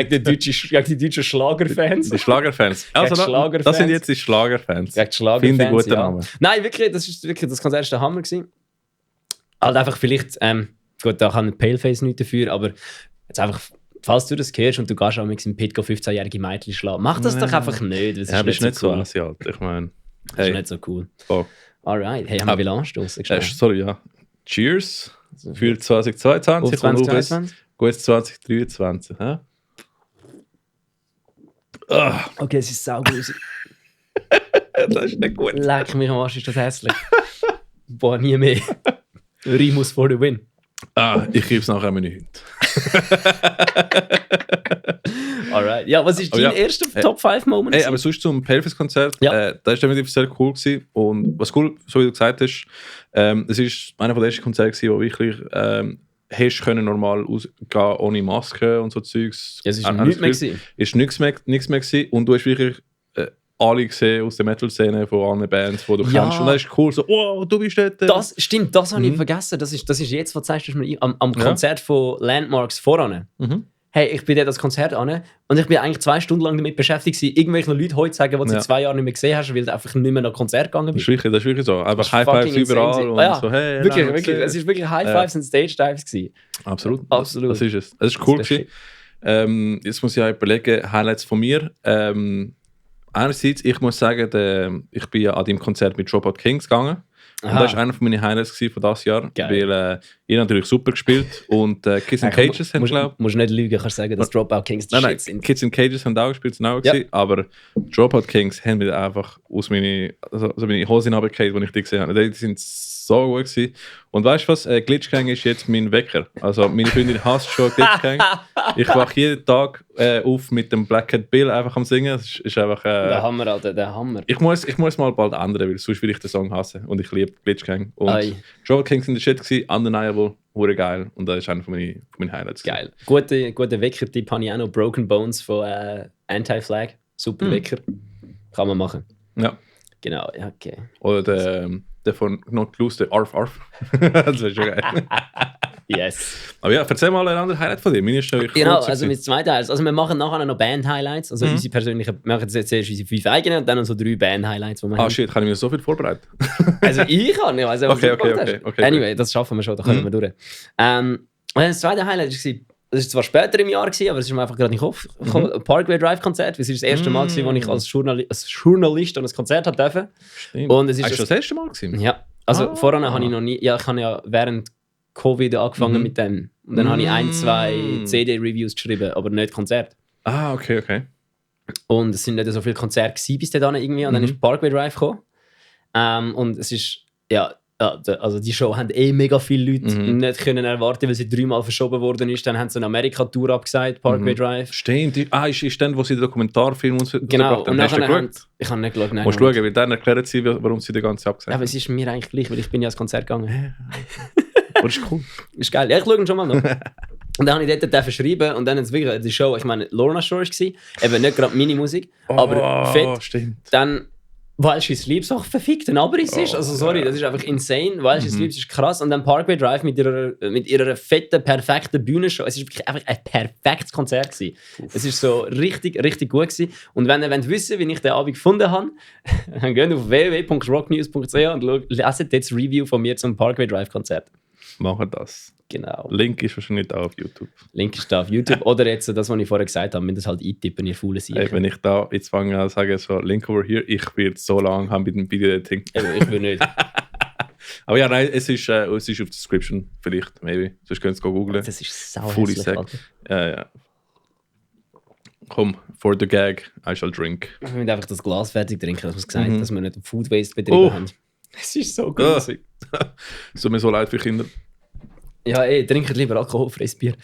die deutschen Schlagerfans. Die Schlagerfans. Also das sind jetzt die Schlagerfans. Gegen die Schlagerfans, finde ich guten Namen. Nein, wirklich, das Konzert war der Hammer gewesen. Halt einfach vielleicht... gut, da kann ein Paleface nichts dafür, aber jetzt einfach... Falls du das hörst und du gehst auch mit dem Pit 15-jährige Mädchen schlagen, mach das doch einfach nicht. Das ist nicht so cool. Ich meine, das ist nicht so cool. Oh. Alright, hey, haben wir anstoßen? Sorry, ja. Cheers für 2022 und gutes 2023. Ja? Okay, es ist saugrusig. Das ist nicht gut. Leck mich am Arsch, ist das hässlich. Boah, nie mehr. Rimus for the win. Ich gebe es nachher meine Hunde. Alright. Ja, was ist dein erster Top 5 Moment? Hey, aber sonst zum Paleface-Konzert, das war definitiv sehr cool gewesen. Und was cool, so wie du gesagt hast, es ist einer der ersten Konzerte, wo wirklich hast können normal ausgehen ohne Maske und so Zeugs. Ja, es ist nichts mehr gewesen. Es war nichts mehr gewesen. Und du hast wirklich alle gesehen aus der Metal-Szene von allen Bands, die du kennst. Und das ist cool, so, wow, du bist dort. Das stimmt, das habe ich vergessen. Das ist jetzt, was du sagst, am Konzert von Landmarks voran. Hey, ich bin dort das Konzert an und ich bin eigentlich 2 Stunden lang damit beschäftigt, irgendwelchen Leuten heute zu sagen, die du seit 2 Jahren nicht mehr gesehen hast, weil du einfach nicht mehr nach Konzert gegangen bist. Das ist wirklich so. Einfach High-Fives überall und so, hey, wirklich. Es war wirklich High-Fives und Stage-Dives gewesen. Absolut. Das ist es. Es ist cool gewesen. Jetzt muss ich auch überlegen, Highlights von mir. Einerseits, ich muss sagen, ich bin ja an dem Konzert mit Dropout Kings gegangen. Und das war einer von meinen Highlights von dieses Jahr. Geil. Weil ihr natürlich super gespielt und Kids in Cages haben, glaube ich. Musst nicht lügen, kannst sagen, dass Dropout Kings die Shit sind. Kids in Cages haben auch gespielt, sind auch gewesen, aber Dropout Kings haben mir einfach aus meine Hosen runtergefallen, als ich die gesehen habe. Die sind so gut gewesen. Und weißt du was? Glitchgang ist jetzt mein Wecker. Also meine Freundin hasst schon Glitchgang. Ich wache jeden Tag auf mit dem Black Cat Bill einfach am Singen. Das ist einfach... der Hammer, Alter, der Hammer. Ich muss mal bald ändern, weil sonst will ich den Song hassen. Und ich liebe Glitchgang. Und Trouble Kings sind der Shit gewesen, Undeniable, hure geil. Und das ist einer von meinen Highlights. Geil. Guter Wecker-Tipp habe ich auch noch. Broken Bones von Anti-Flag. Super Wecker. Kann man machen. Ja. Genau, ja, okay. Oder der von Not Loose, der Arf Arf. Das wäre schon geil. Yes. Aber ja, erzähl mal ein anderes Highlight von dir. Meine ist schon genau, also mit 2 Teilen. Also wir machen nachher noch Band-Highlights. Also unsere persönlichen, wir machen jetzt zuerst unsere 5 eigenen und dann noch so 3 Band-Highlights. Shit, kann ich mir so viel vorbereiten? Also ich kann, ja. Also okay. Anyway, das schaffen wir schon, da können wir durch. Und das zweite Highlight war, das war zwar später im Jahr, aber es ist mir einfach gerade in den Kopf gekommen. Parkway Drive Konzert. Es war das erste Mal, wo ich als Journalist an ein Konzert durfte. Und es ist das erste Mal gewesen? Ja. Also vorher habe ich noch nie, ich habe ja während Covid angefangen mit dem. Und dann habe ich 1, 2 CD-Reviews geschrieben, aber nicht Konzert. Okay. Und es sind nicht so viele Konzerte gewesen bis dahin irgendwie. Und dann ist Parkway Drive gekommen. Und es ist, also die Show haben mega viele Leute nicht können erwarten, weil sie 3-mal verschoben worden ist. Dann haben sie eine Amerika-Tour abgesagt, Parkway Drive. Stimmt. Ist dann, wo sie den Dokumentarfilm und so genau. Und hast du geschaut? Ich habe nicht geschaut. Nein, musst du schauen, weil dann erklären sie, warum sie den ganzen abgesagt haben. Aber es ist mir eigentlich gleich, weil ich bin ja ans Konzert gegangen. Aber das ist cool. Ist geil. Ja, ich schaue ihn schon mal noch. Und dann habe ich dort verschrieben und dann hat es wirklich die Show, ich meine, Lorna Shore war, eben nicht gerade meine Musik, aber fett. Stimmt. Dann While She Sleeps auch verfickt ein Abriss ist. Also sorry, das ist einfach insane. While She Sleeps ist krass. Und dann Parkway Drive mit ihrer fetten, perfekten Bühnenshow. Es war wirklich einfach ein perfektes Konzert gewesen. Es war so richtig, richtig gut gewesen. Und wenn ihr wollt wissen, wie ich den Abend gefunden habe, dann geht auf www.rocknews.ch und lest jetzt das Review von mir zum Parkway Drive Konzert. Machen das. Genau. Link ist wahrscheinlich da auf YouTube. Link ist da auf YouTube. Oder jetzt das, was ich vorher gesagt habe, wir das halt eintippen, ihr faulen Sicher. Hey, wenn ich da jetzt fange an zu sagen, so Link over here, ich werde so lange haben mit dem Video-Editing. Ich will nicht. Aber ja, nein, es ist auf der Description vielleicht, maybe. Sonst könnt ihr es googeln. Das ist sau Fully hässlich, sack. Alter. Ja. Komm, for the gag, I shall drink. Wir müssen einfach das Glas fertig trinken, dass wir es gesagt haben, dass wir nicht Food Waste betrieben haben. Es ist so grusig. Es tut mir so leid für Kinder. Ja, trinkt lieber alkoholfreies Bier.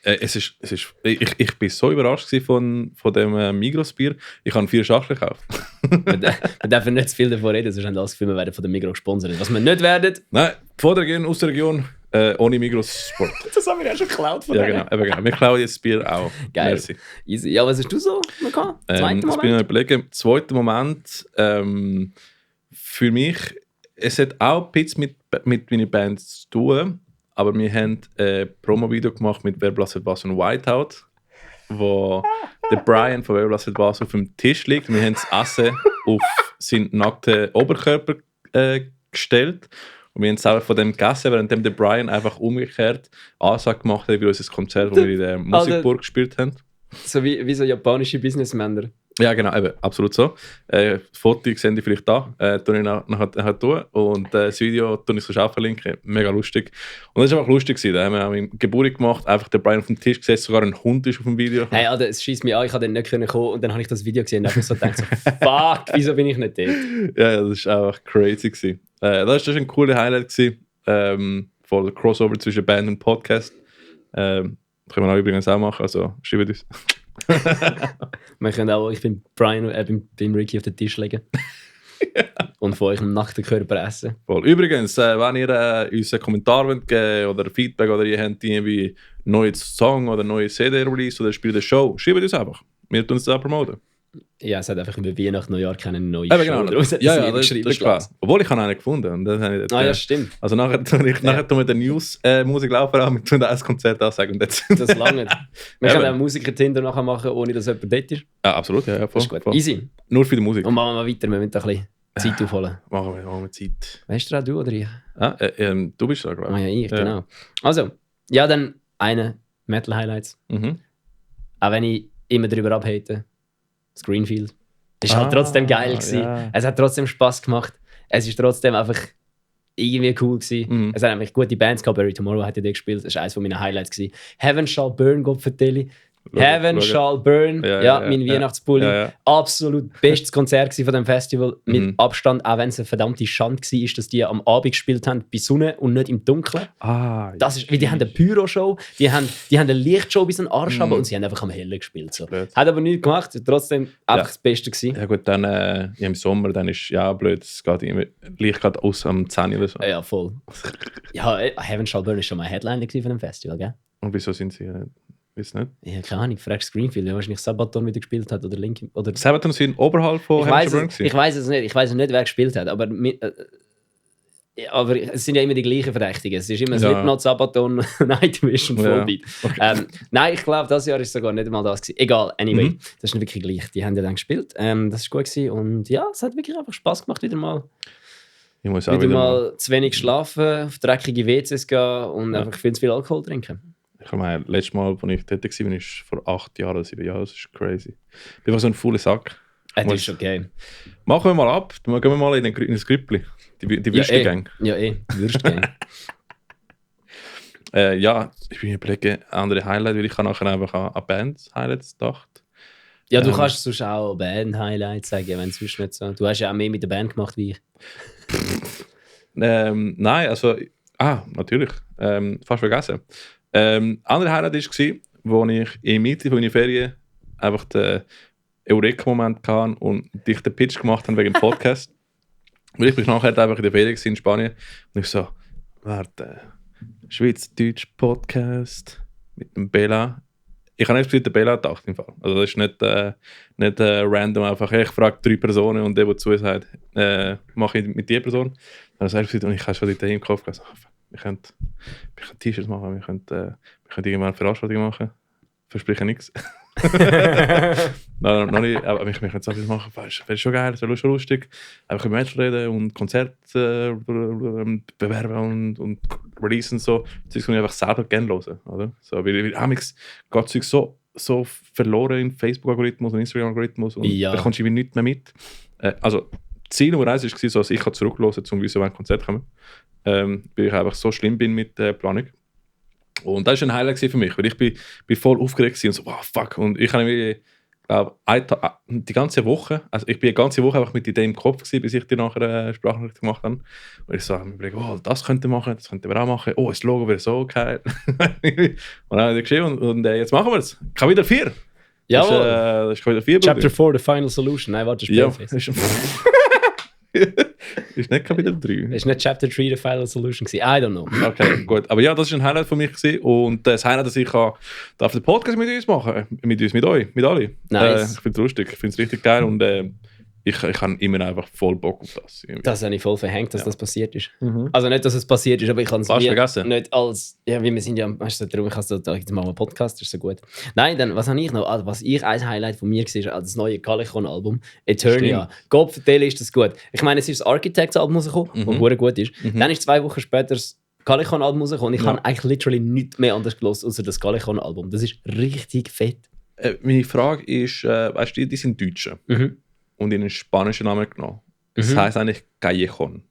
Ich bin so überrascht von dem Migros-Bier. Ich habe 4 Schachteln gekauft. Wir dürfen nicht zu viel davon reden, sonst haben alle das Gefühl, wir werden von der Migros gesponsert. Was wir nicht werden... Nein, von der Region, aus der Region, ohne Migros-Sport. Das haben wir ja schon geklaut von Ja, genau. Wir klauen jetzt das Bier auch. Geil. Merci. Easy. Ja, was hast du so noch gehabt? Zweiten Ich bin Moment? überlegen, zweiter Moment, für mich, es hat auch ein bisschen mit meiner Band zu tun, aber wir haben ein Promo-Video gemacht mit Wer blasset was und Whiteout, wo der Brian von Wer blasset was auf dem Tisch liegt. Wir haben das Essen auf seinen nackten Oberkörper gestellt und wir haben selber von dem gegessen, während der Brian einfach umgekehrt Ansage gemacht hat, wie unser Konzert, wo wir in der Musikburg gespielt haben. So wie so japanische Businessmänner. Ja, genau, eben, absolut so. Das Foto seht ihr vielleicht da, tue ich nachher tun. Und das Video tue ich so auch verlinken. Mega lustig. Und das war einfach lustig gewesen. Da haben wir auch im Geburt gemacht, einfach der Brian auf dem Tisch gesetzt, sogar ein Hund ist auf dem Video. Hey, Alter, es schießt mich an, ich konnte dann nicht kommen und dann habe ich das Video gesehen und habe so gedacht, so, fuck, wieso bin ich nicht dort? Ja, das war einfach crazy gewesen. Das war ein cooler Highlight gewesen, von der Crossover zwischen Band und Podcast. Können wir auch übrigens auch machen, also schreibt uns. Wir können auch, ich bin Brian beim Ricky auf den Tisch legen. Und von eurem nackten Körper essen. Voll. Übrigens, wenn ihr uns einen Kommentar wollt geben oder Feedback oder ihr habt irgendwie neuen Song oder neue CD-Release oder spielt eine Show, schreibt uns einfach. Wir tun es auch promoten. Ja, es hat einfach über Weihnachten, Neujahr keine neue Show genau. draus. Ja, das ist klar. Obwohl, ich habe einen gefunden. Und das habe ich ja, stimmt. Also nachher tun wir den News-Musik laufen an, wir tun das Konzert ansagen. Das lange. Wir können auch Musiker-Tinder nachher machen, ohne dass jemand dort ist. Ja, absolut. Ja, voll, das ist gut. Voll. Easy. Nur für die Musik. Und machen wir weiter, wir müssen da ein bisschen Zeit aufholen. Machen wir Zeit. Weißt du, du oder ich? Du bist da, glaube ich. Ja, ich, genau. Also, ja, dann eine Metal-Highlights. Auch wenn ich immer darüber abhate. Das Greenfield. Das war halt trotzdem geil gewesen. Ja. Es hat trotzdem Spass gemacht. Es ist trotzdem einfach irgendwie cool gewesen. Es hat nämlich gute Bands gehabt. Bury Tomorrow hat ja gespielt. Das war eines meiner Highlights gewesen. Heaven Shall Burn, Gott vertelle. Heaven Shall Burn. Mein Weihnachtspulli. Ja. Absolut bestes Konzert von dem Festival. Mit Abstand, auch wenn es eine verdammte Schande war, dass die am Abend gespielt haben, bei Sonne und nicht im Dunkeln. Das ist, weil die haben eine Pyro-Show, die haben eine Lichtshow bis an den Arsch und sie haben einfach am Hellen gespielt. So. Hat aber nichts gemacht, trotzdem einfach das Beste gewesen. Ja gut, dann im Sommer, dann ist ja blöd, es geht immer Licht geht aus am 10 oder so. Ja, voll. Ja, Heaven Shall Burn war schon mal ein Headliner von dem Festival, gell? Und wieso sind sie... Weiß nicht. Ja, keine Ahnung, fragst Greenfield, der wahrscheinlich Sabaton wieder gespielt hat oder Linkin oder... Sabaton sind oberhalb von Heaven Shall Burn. Ich weiß es nicht, wer gespielt hat, aber es sind ja immer die gleichen Verdächtigen. Es ist immer Slipknot, Sabaton, Nightwish und Volbeat. Okay. Nein, ich glaube, das Jahr war sogar nicht einmal das gewesen. Egal, anyway, das ist nicht wirklich gleich. Die haben ja dann gespielt, das war gut gewesen und ja, es hat wirklich einfach Spass gemacht, wieder mal. Ich muss auch wieder mal zu wenig schlafen, auf dreckige WCs gehen und einfach viel zu viel Alkohol trinken. Ich meine, letztes Mal, als ich tätig war, war vor 8 Jahren oder 7 Jahren. Das ist crazy. Ich bin so ein fauler Sack. Das ist okay. Machen wir mal ab. Dann gehen wir mal in das Grüppli. Die Würstchen-Gang. Ja, Würstchen-Gang. Ja, ich bin überlegen, andere Highlights, weil ich nachher einfach an Band-Highlights gedacht. Ja, du kannst sonst auch Band-Highlights sagen, wenn es sonst nicht so... Du hast ja auch mehr mit der Band gemacht wie ich. Nein, also... natürlich. Fast vergessen. Andere Highlight war, wo ich in Mitte von meiner Ferien einfach den Eureka-Moment hatte und dich den Pitch gemacht habe wegen dem Podcast. Weil ich bin nachher einfach in der Ferien in Spanien und ich so, warte, Schweiz-Deutsch-Podcast mit dem Bella. Ich habe nicht mit der Bella gedacht im Fall. Also das ist nicht random einfach, ich frage 3 Personen und der zu sagt, mache ich mit dieser Person. Dann habe ich und ich habe schon die Idee im Kopf gesagt, wir können T-Shirts machen, wir können irgendwann eine Veranstaltung machen. Verspreche nichts. Nein, noch nicht, aber ich möchte jetzt etwas machen, wäre schon geil, das wäre schon lustig. Einfach über Metal reden und Konzerte bewerben und releasen und so. Das kann ich einfach selber gerne hören, oder? So, weil amigs geht Zeug so verloren im Facebook-Algorithmus und Instagram-Algorithmus und da kommst du irgendwie nichts mehr mit. Also, Ziel Nummer 1 war so, dass ich zurückhören kann, um zu wissen, wann ein Konzert kommen. Weil ich einfach so schlimm bin mit der Planung. Und das war ein Highlight für mich, weil ich bin voll aufgeregt und so, wow, fuck. Und ich habe irgendwie, glaube die ganze Woche, also ich bin die ganze Woche einfach mit der Idee im Kopf gewesen, bis ich die nachher Sprachnachricht gemacht habe. Und ich so habe mir überlegt, oh, das könnte wir machen, das könnten wir auch machen. Oh, das Logo wäre so geil. Und dann habe ich geschrieben und jetzt machen wir es. Kapitel 4. Jawohl. Das ist Kapitel 4. Chapter 4, the final solution. Nein, warte, ja, ist nicht Kapitel 3. Ist nicht Chapter 3 the final solution gewesen. I don't know. Okay, gut. Aber ja, das war ein Highlight von mich gewesen. Und das Highlight, dass ich darf den Podcast mit uns machen. Mit uns, mit euch, mit alle. Nice. Ich finde es lustig, ich finde es richtig geil und ich habe immer einfach voll Bock auf das. Irgendwie. Das habe ich voll verhängt, dass das passiert ist. Also nicht, dass es passiert ist, aber ich kann es nicht als... Ja, wie wir sind ja... Weißt du, darum, ich habe da jetzt mal einen Podcast, das ist so gut. Nein, dann, was habe ich noch? Also, was ich als Highlight von mir war, das neue Calicon-Album, Eternia. Gott vertelle, ist das gut. Ich meine, es ist das Architects-Album rausgekommen, das sehr gut ist. Dann ist 2 Wochen später das Calicon-Album rausgekommen und ich habe eigentlich literally nichts mehr anders gehört, außer das Calicon-Album. Das ist richtig fett. Meine Frage ist, weißt du, die sind Deutsche. Und in einen spanischen Namen genommen. Das heisst eigentlich Callejon.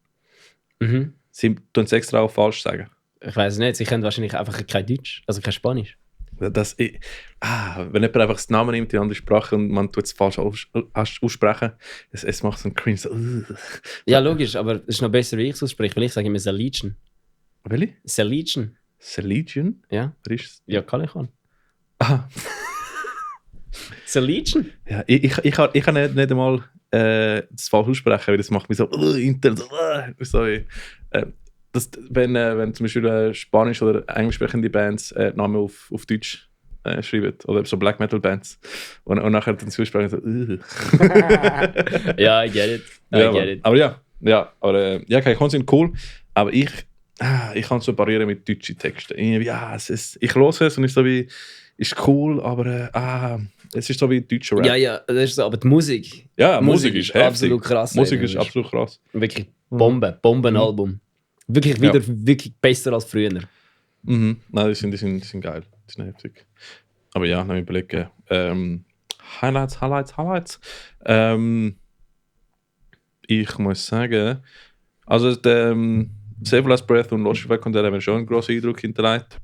Sie tun es extra auch falsch sagen. Ich weiß nicht, sie können wahrscheinlich einfach kein Deutsch, also kein Spanisch. Wenn jemand einfach das Namen nimmt in eine andere Sprache und man tut es falsch aussprechen, es macht so einen Cringe. So, ja, logisch, aber es ist noch besser, wie ich es ausspreche, weil ich sage immer Selegion. Welche? Selegion. Selegion? Ja. Wer ist es? Ja, Calicon. Aha. Selegion? Ja, ich kann nicht einmal das falsch aussprechen, weil das macht mich so Internet. Wenn zum Beispiel Spanisch- oder englisch sprechende Bands Namen auf Deutsch schreiben oder so Black Metal Bands und nachher dann sie aussprechen so Ja, I get it. Get it. Aber Callejon sind cool, aber ich kann so parieren mit deutschen Texten. Ich höre es und ist so wie ist cool, aber es ist so wie deutscher Rap. Ja, das ist so, aber die Musik. Ja, Musik ist absolut krass. Musik ist absolut krass. Wirklich Bombenalbum. Wirklich besser als früher. Nein, die sind geil. Die sind heftig. Aber ja, dann überlegen. Highlights. Ich muss sagen, also der Save Last Breath und Lost Track haben mir schon einen grossen Eindruck hinterlegt.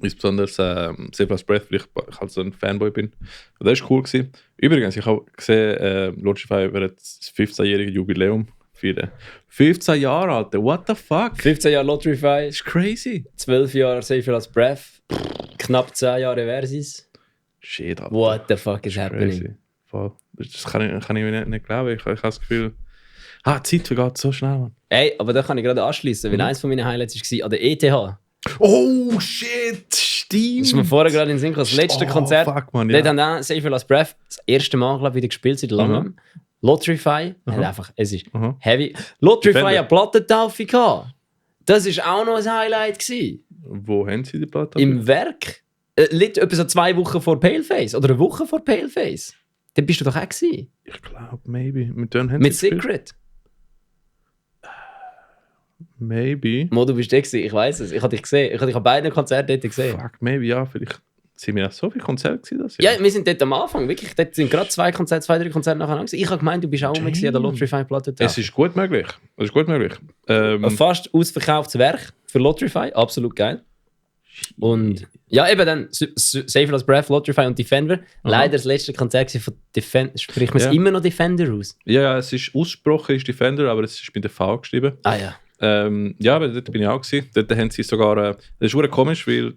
Insbesondere Save Last Breath, weil ich halt so ein Fanboy bin. Und das war cool gewesen. Übrigens, ich habe gesehen, Logify wird das 15-jährige Jubiläum feiern. 15 Jahre, Alter, what the fuck? 15 Jahre Lotterify. Das ist crazy. 12 Jahre Save Last Breath. Knapp 10 Jahre Versus. Shit, Alter. What the fuck is happening? Voll. Das kann ich mir nicht glauben. Ich habe das Gefühl, die Zeit vergeht so schnell, Mann. Ey, aber da kann ich gerade anschließen, weil eins von meinen Highlights war an der ETH. Oh shit, stimmt! Das ist mir vorher gerade in den Sinn gekommen. Das letzte Konzert. Fuck, man, ja. Dort haben auch Save Last Breath das erste Mal, glaube ich, wieder gespielt seit langem. Lotterify, es ist heavy. Lotterify eine Plattentaufe gehabt. Das war auch noch ein Highlight gewesen. Wo haben sie die Plattentaufe? Im Werk. Etwa so 2 Wochen vor Paleface. Oder eine Woche vor Paleface. Dann bist du doch auch gewesen. Ich glaube, maybe. Mit Secret. Maybe. Mo, du bist da gewesen, ich weiss es. Ich habe dich gesehen. Ich habe dich an beiden Konzerten dort gesehen. Fuck, maybe, ja. Vielleicht sind wir auch so viele Konzerte gewesen, das Jahr. Ja, wir sind dort am Anfang. Wirklich, dort sind gerade 2, 3 Konzerte nacheinander gewesen. Ich habe gemeint, du bist auch rum an der Lotterify-Platte. Es ist gut möglich. Ein fast ausverkauftes Werk für Lotterify. Absolut geil. Und ja, eben dann Save Last Breath, Lotterify und Defender. Leider das letzte Konzert von Defender. Spricht man es immer noch Defender aus? Ja, es ist ausgesprochen, ist Defender, aber es ist mit der V geschrieben. Ah ja. Ja, aber dort bin ich auch gewesen. Dort haben sie sogar, das ist wirklich komisch, weil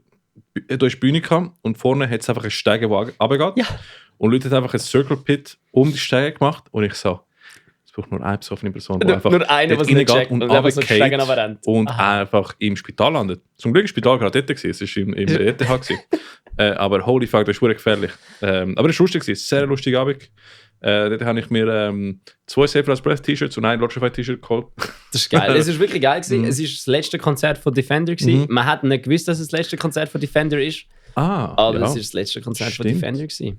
da ist die Bühne kam und vorne hat es einfach einen Steiger, der runtergeht. Ja. Und Leute haben einfach einen Circle Pit um die Steiger gemacht und ich so, es braucht nur eine besoffene Person, die einfach nur eine, was nicht checkt und einfach so und einfach im Spital landet. Zum Glück war das Spital gerade dort, es war im ETH. Aber holy fuck, das ist wirklich gefährlich. Aber es war lustig, sehr lustig Abend. Dort habe ich mir 2 Save Last Breath T-Shirts und ein Lotterify T-Shirt geholt. Das ist geil. Es war wirklich geil gewesen. Es war das letzte Konzert von Defender gewesen. Man hat nicht gewusst, dass es das letzte Konzert von Defender ist. Aber das war das letzte Konzert von Defender gewesen.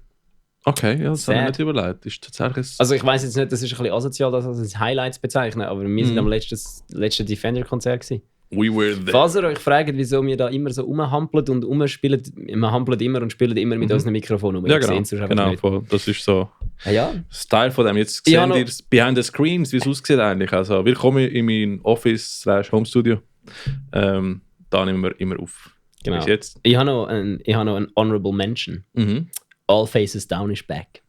Okay, ja, das habe ich nicht überlegt. Ist tatsächlich also ich weiss jetzt nicht, das ist ein bisschen asozial, das als Highlights bezeichnen, aber wir sind am letzten Defender-Konzert gewesen. We were there. Falls ihr euch fragt, wieso wir da immer so rumhampeln und rumspielen, wir hampeln immer und spielen immer mit unseren Mikrofonen. Ja, genau. Voll. Das ist so Style von dem. Jetzt sehen ihr behind the screens, wie es aussieht eigentlich. Also willkommen in mein Office/Home-Studio. Da nehmen wir immer auf. Genau. Bis jetzt. Ich habe noch ein Honorable Mention. All Faces Down is back.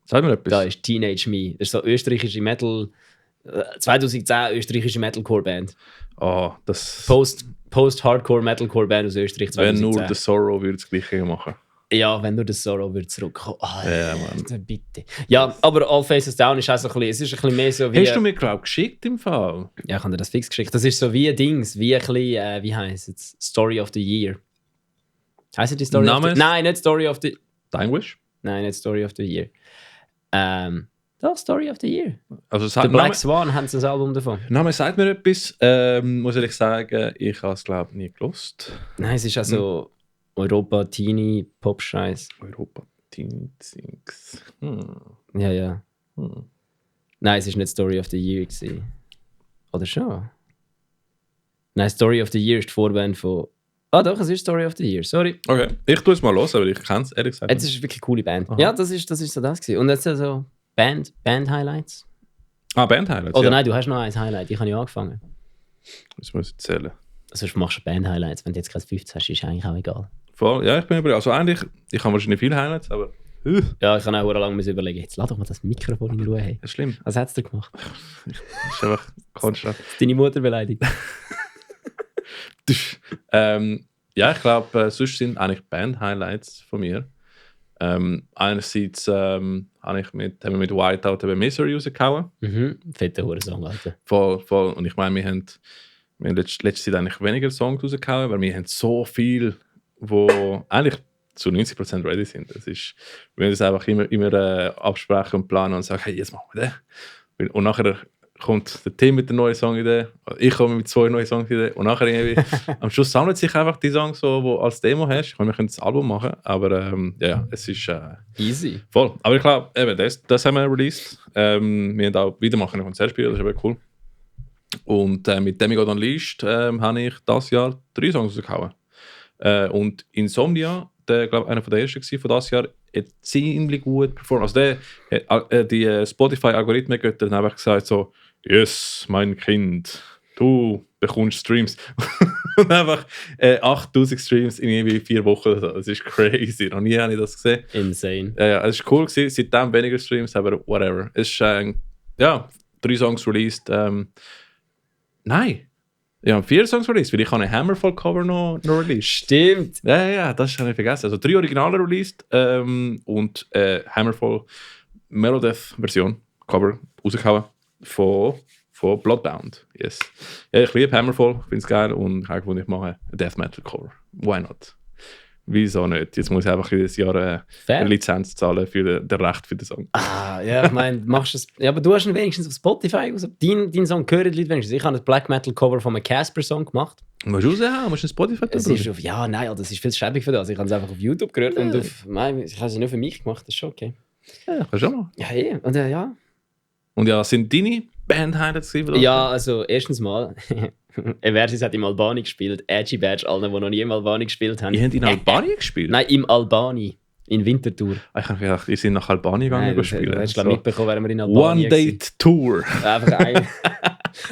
Sag mir etwas. Da ist Teenage Me. Das ist so österreichische Metal... 2010 österreichische Metalcore-Band. Das... Post-Hardcore-Metalcore-Band aus Österreich 2010. Wenn nur The Sorrow würde das Gleiche machen. Ja, wenn nur The Sorrow würde zurückkommen. Ja, Mann. Bitte. Ja, aber All Faces Down ist auch so ein bisschen... Es ist ein bisschen mehr so wie... Hast du mir, glaube ich, geschickt im Fall? Ja, ich habe dir das fix geschickt. Das ist so wie ein Dings, wie ein bisschen... wie heisst es? Story of the Year. Heisst die Story of the... Nein, nicht Story of the... Dying Wish? Nein, nicht Story of the Year. Doch, Story of the Year. Also The Black Swan haben sie ein Album davon. Name sagt mir etwas. Muss ich sagen, ich habe es, glaube ich, nie gelost. Nein, es ist also Europa Teenie Pop Scheiß. Europa Teenie Things. Ja. Nein, es ist nicht Story of the Year gewesen. Oder schon? Nein, Story of the Year ist die Vorband von... doch, es ist Story of the Year, sorry. Okay, ich tue es mal los, aber ich kenne es ehrlich gesagt. Es ist wirklich eine coole Band. Aha. Ja, das ist so das gewesen. Und jetzt also Band-Highlights. Band-Highlights, Oder nein, du hast noch ein Highlight, ich habe ja angefangen. Das muss ich zählen. Sonst machst du Band-Highlights, wenn du jetzt gerade 15 hast, ist eigentlich auch egal. Voll, ja, ich bin überlegt. Also eigentlich, ich habe wahrscheinlich viele Highlights, aber... Ja, ich kann auch lange überlegen, jetzt lass doch mal das Mikrofon in Ruhe haben. Das ist schlimm. Was hast du gemacht? Das ist einfach konstant. Deine Mutter beleidigt. Ja, ich glaube, sonst sind eigentlich Band-Highlights von mir. Einerseits haben wir mit Whiteout eben Misery rausgehauen. Fetter Hurensong, Alter. Voll. Und ich meine, wir haben letzte Zeit eigentlich weniger Songs rausgehauen, weil wir haben so viel, wo eigentlich zu 90% ready sind. Das ist, wir müssen das einfach immer absprechen und planen und sagen, hey, jetzt machen wir den. Und nachher kommt der Team mit der neuen Songidee, ich komme mit 2 neuen Songideen und nachher irgendwie am Schluss sammelt sich einfach die Songs, so, wo als Demo hast. Wir können das Album machen, aber es ist easy. Voll. Aber ich glaube, das haben wir released. Wir haben auch wieder machen ein Konzertspiel, das ist aber cool. Und mit Demigod Unleashed habe ich dieses Jahr 3 Songs rausgehauen. Und Insomnia, glaube einer der ersten von dieses Jahr, hat ziemlich gut performt. Also die Spotify-Algorithmen haben einfach gesagt so, yes, mein Kind, du bekommst Streams. Und einfach 8000 Streams in irgendwie 4 Wochen. Das ist crazy. Noch nie habe ich das gesehen. Insane. Ja, es war cool gewesen. Seitdem weniger Streams, aber whatever. Es ist 3 Songs released. Nein. Ja, 4 Songs released, weil ich habe ein Hammerfall-Cover noch released. Stimmt. Ja, das habe ich vergessen. Also 3 Originale released und Hammerfall Melodeath-Version, Cover, rausgehauen von Bloodbound. Yes. Ja, ich liebe Hammerfall, finde es geil und ich habe gefunden, ich mache ein Death Metal Cover. Why not? Wieso nicht? Jetzt muss ich einfach jedes Jahr eine Lizenz zahlen für den Recht für den Song. Ja, ich meine, machst du es. Ja, aber du hast ihn wenigstens auf Spotify. Also, dein Song gehört die Leute wenigstens. Ich habe ein Black Metal Cover von einem Casper-Song gemacht. Musst du raushauen? Musst du ein Spotify tun? Das ist viel schäbig für das. Ich habe es einfach auf YouTube gehört und ich habe es nur für mich gemacht. Das ist schon okay. Ja, kannst du auch mal. Ja, hey. Und ja. Und ja, sind deine Band-Highlights gewesen? Ja, also erstens mal, Eversis hat im Albani gespielt. Edgy Badge, alle, die noch nie im Albani gespielt haben. Ihr habt in Albani gespielt? Nein, im Albani. In Winterthur. Ich habe gedacht, ihr seid nach Albani gegangen spielen. Du hast so mitbekommen, während wir in Albani One-Date-Tour. Einfach ein...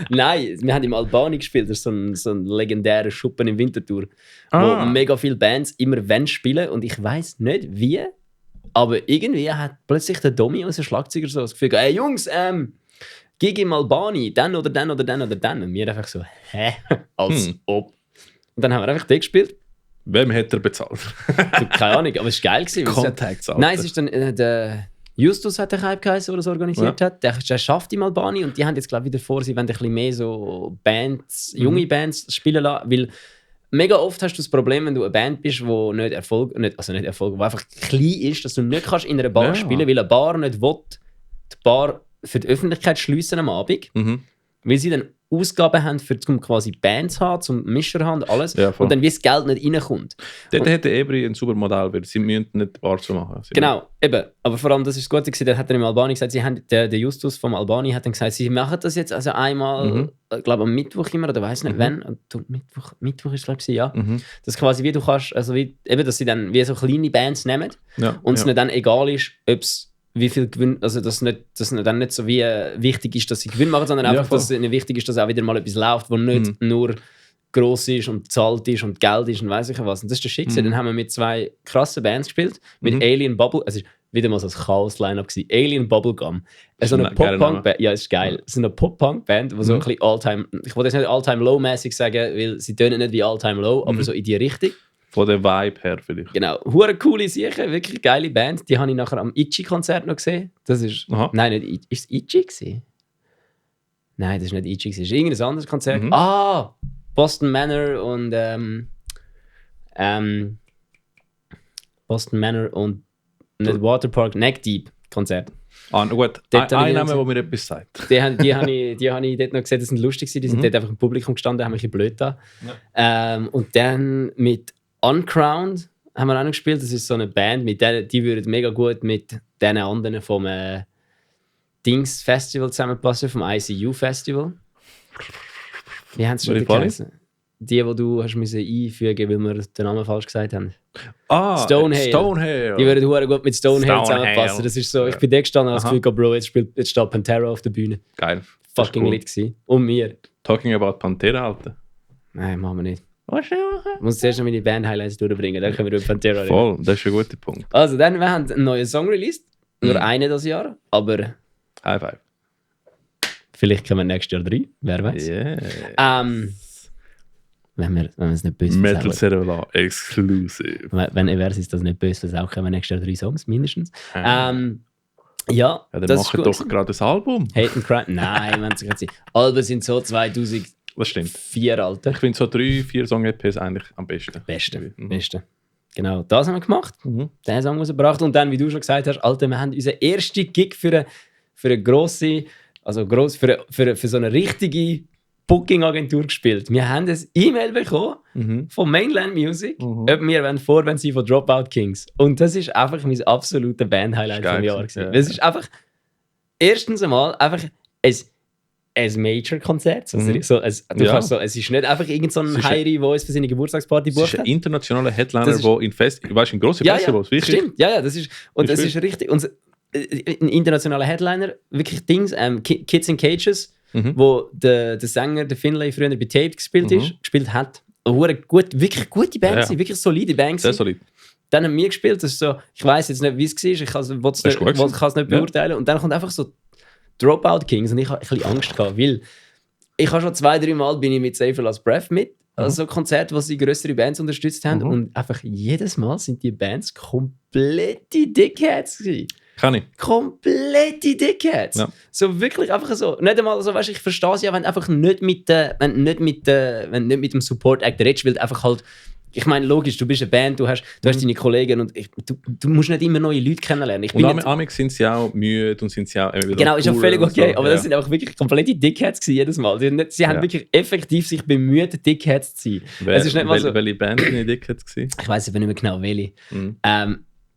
Nein, wir haben im Albani gespielt. Das ist so ein legendärer Schuppen in Winterthur. Wo mega viele Bands immer spielen. Und ich weiss nicht wie, aber irgendwie hat plötzlich der Domi, unser Schlagzeuger, so das Gefühl, hey Jungs, Gig im Albani, dann oder dann oder dann oder dann. Und wir einfach so, hä? Als ob. Und dann haben wir einfach den gespielt. Wem hat er bezahlt? Keine Ahnung, aber es war geil. Contacts, nein, es ist dann der Justus hat der Hype geheißen, der das organisiert hat. Der schafft im Albani und die haben jetzt, glaube ich, wieder vor, sie wollen ein bisschen mehr so Bands, junge Bands spielen lassen, weil mega oft hast du das Problem, wenn du eine Band bist, die wo einfach klein ist, dass du nicht kannst in einer Bar spielen, weil eine Bar nicht will, die Bar für die Öffentlichkeit schliessen am Abend, weil sie dann Ausgaben haben, um quasi Bands zu haben, zum Mischer haben, alles. Ja, voll. Und dann wie das Geld nicht reinkommt. Dort hätte Ebri ein super Modell, weil sie müssen nicht Bar zu machen. Genau, eben. Aber vor allem, das ist das Gute gewesen, dann hat er im Albani gesagt, der Justus vom Albani hat dann gesagt, sie machen das jetzt also einmal, ich glaube am Mittwoch immer, oder weiß nicht wann, Mittwoch ist es glaube ich, ja. Das quasi wie du kannst, also wie, eben, dass sie dann wie so kleine Bands nehmen und es nicht dann egal ist, ob es wie viel Gewinn, also dass dann nicht so wie wichtig ist, dass sie Gewinn machen, sondern einfach, dass es wichtig ist, dass auch wieder mal etwas läuft, wo nicht nur gross ist und zahlt ist und Geld ist und weiss ich was. Und das ist der Schicksal. Dann haben wir mit 2 krassen Bands gespielt, mit Alien Bubble, es ist wieder mal so ein Chaos-Line-Up gewesen, Alien Bubblegum. So eine Pop-Punk-Band, ja, ist geil. So eine Pop-Punk-Band, die so ein bisschen All-Time, ich wollte jetzt nicht All-Time-Low-mäßig sagen, weil sie tönen nicht wie All-Time-Low, aber so in die Richtung. Von der Vibe her vielleicht. Genau, hure coole Sache, wirklich geile Band. Die habe ich nachher am Itchy-Konzert noch gesehen. Das ist, nein, nicht ist es Itchy gewesen? Nein, das ist nicht Itchy gewesen. Das ist irgendein anderes Konzert. Boston Manor und Boston Manor und nicht Waterpark, Neck Deep Konzert. Gut, ein Name, der mir etwas sagt. Die habe ich dort noch gesehen, die sind lustig gewesen. Die sind dort einfach im Publikum gestanden, haben mich ein bisschen blöd da. Ja. Und dann mit Uncrowned haben wir auch noch gespielt. Das ist so eine Band, mit der, die würde mega gut mit den anderen vom Dings Festival zusammenpassen, vom ICU Festival. Wie haben sie schon geheißen? Die du hast müssen einfügen, weil wir den Namen falsch gesagt haben. Stonehail. Die würden hure gut mit Stonehail zusammenpassen. Das ist so, ich bin da gestanden und habe das Gefühl, Bro, jetzt steht Pantera auf der Bühne. Geil. Fucking cool. Lit gewesen. Und mir. Talking about Pantera, Alter. Nein, machen wir nicht. Was ich muss zuerst noch meine Band-Highlights durchbringen, dann können wir über Pantera reden. Voll, das ist ein guter Punkt. Also, dann, wir haben einen neuen Song released. Nur einen das Jahr, aber... High five. Vielleicht kommen wir nächstes Jahr 3, wer weiß. Yeah. Wenn wir es nicht böse Metal Cerebral Exclusive. Wenn Eversis das nicht böse versaut, kommen wir nächstes Jahr 3 Songs, mindestens. Dann das machen doch gerade ein Album. Hate and Cry. Nein, wenn es gerade sein. Alben sind so 2004, das stimmt. Alter. Ich finde so 3-4 Song-EPs eigentlich am besten. Beste. Genau, das haben wir gemacht. Den Song rausgebracht. Und dann, wie du schon gesagt hast, Alter, wir haben unseren ersten Gig für eine grosse, für so eine richtige Booking-Agentur gespielt. Wir haben ein E-Mail bekommen von Mainland Music, ob wir wenn sie von Dropout Kings. Und das ist einfach mein absoluter Band-Highlight vom Jahr gewesen. Ja. Es ist einfach erstens einmal einfach ein Major-Konzert. Es ist nicht einfach irgend so ein Heiri, der uns für seine Geburtstagsparty bucht. Es ist ein internationaler Headliner, der in grosse Festivals wichtig ist. Stimmt, ja, das ist. Und es ist richtig. Und ein internationaler Headliner, wirklich Dings, Kids in Cages, wo der Sänger, der Finlay, früher bei Tape gespielt hat. Wirklich gute Band, wirklich solide Band. Sehr solid. Dann haben wir gespielt, das ist so, ich weiß jetzt nicht, wie es war, ich kann es nicht beurteilen. Und dann kommt einfach so Dropout Kings und ich hatte ein bisschen Angst gehabt, weil ich habe schon 2-3 Mal bin ich mit Save Last Breath mit, also Konzerte, wo sie größere Bands unterstützt haben und einfach jedes Mal sind die Bands komplette Dickheads gewesen. Kann ich. Komplette Dickheads. Ja. So wirklich einfach so. Nicht einmal so, weißt, ich verstehe es ja, wenn einfach nicht mit dem Support Act redest, weil einfach halt, ich meine, logisch, du bist eine Band, du hast deine Kollegen und du musst nicht immer neue Leute kennenlernen. Amig sind sie auch müde und sind sie auch wieder genau, ist auch völlig okay, so. Aber das sind einfach wirklich komplette Dickheads gewesen, jedes Mal. Sie haben wirklich effektiv sich bemüht, Dickheads zu sein. Welche Band sind die Dickheads gewesen? Ich weiß aber nicht mehr genau, welche.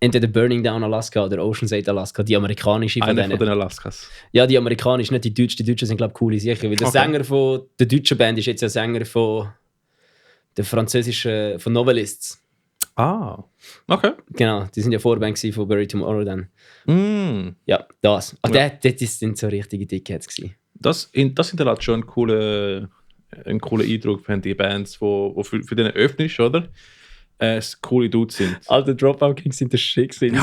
Entweder Burning Down Alaska oder Ocean's 8 Alaska, die amerikanische von denen. Von den Alaskas? Ja, die amerikanische, nicht die deutsche. Die Deutschen sind, glaube ich, coole sicher. Weil der Sänger von der deutschen Band ist jetzt ja Sänger von der französischen, von Novelists. Ah, okay. Genau, die sind ja Vorband von Bury Tomorrow dann. Ja, das. Das sind so richtige Dickheads gewesen. Das hinterlässt schon einen coolen Eindruck, wenn die Bands, die für den öffnest, oder? Coole Dudes sind. Alter, Dropout Kings sind der Shit gewesen.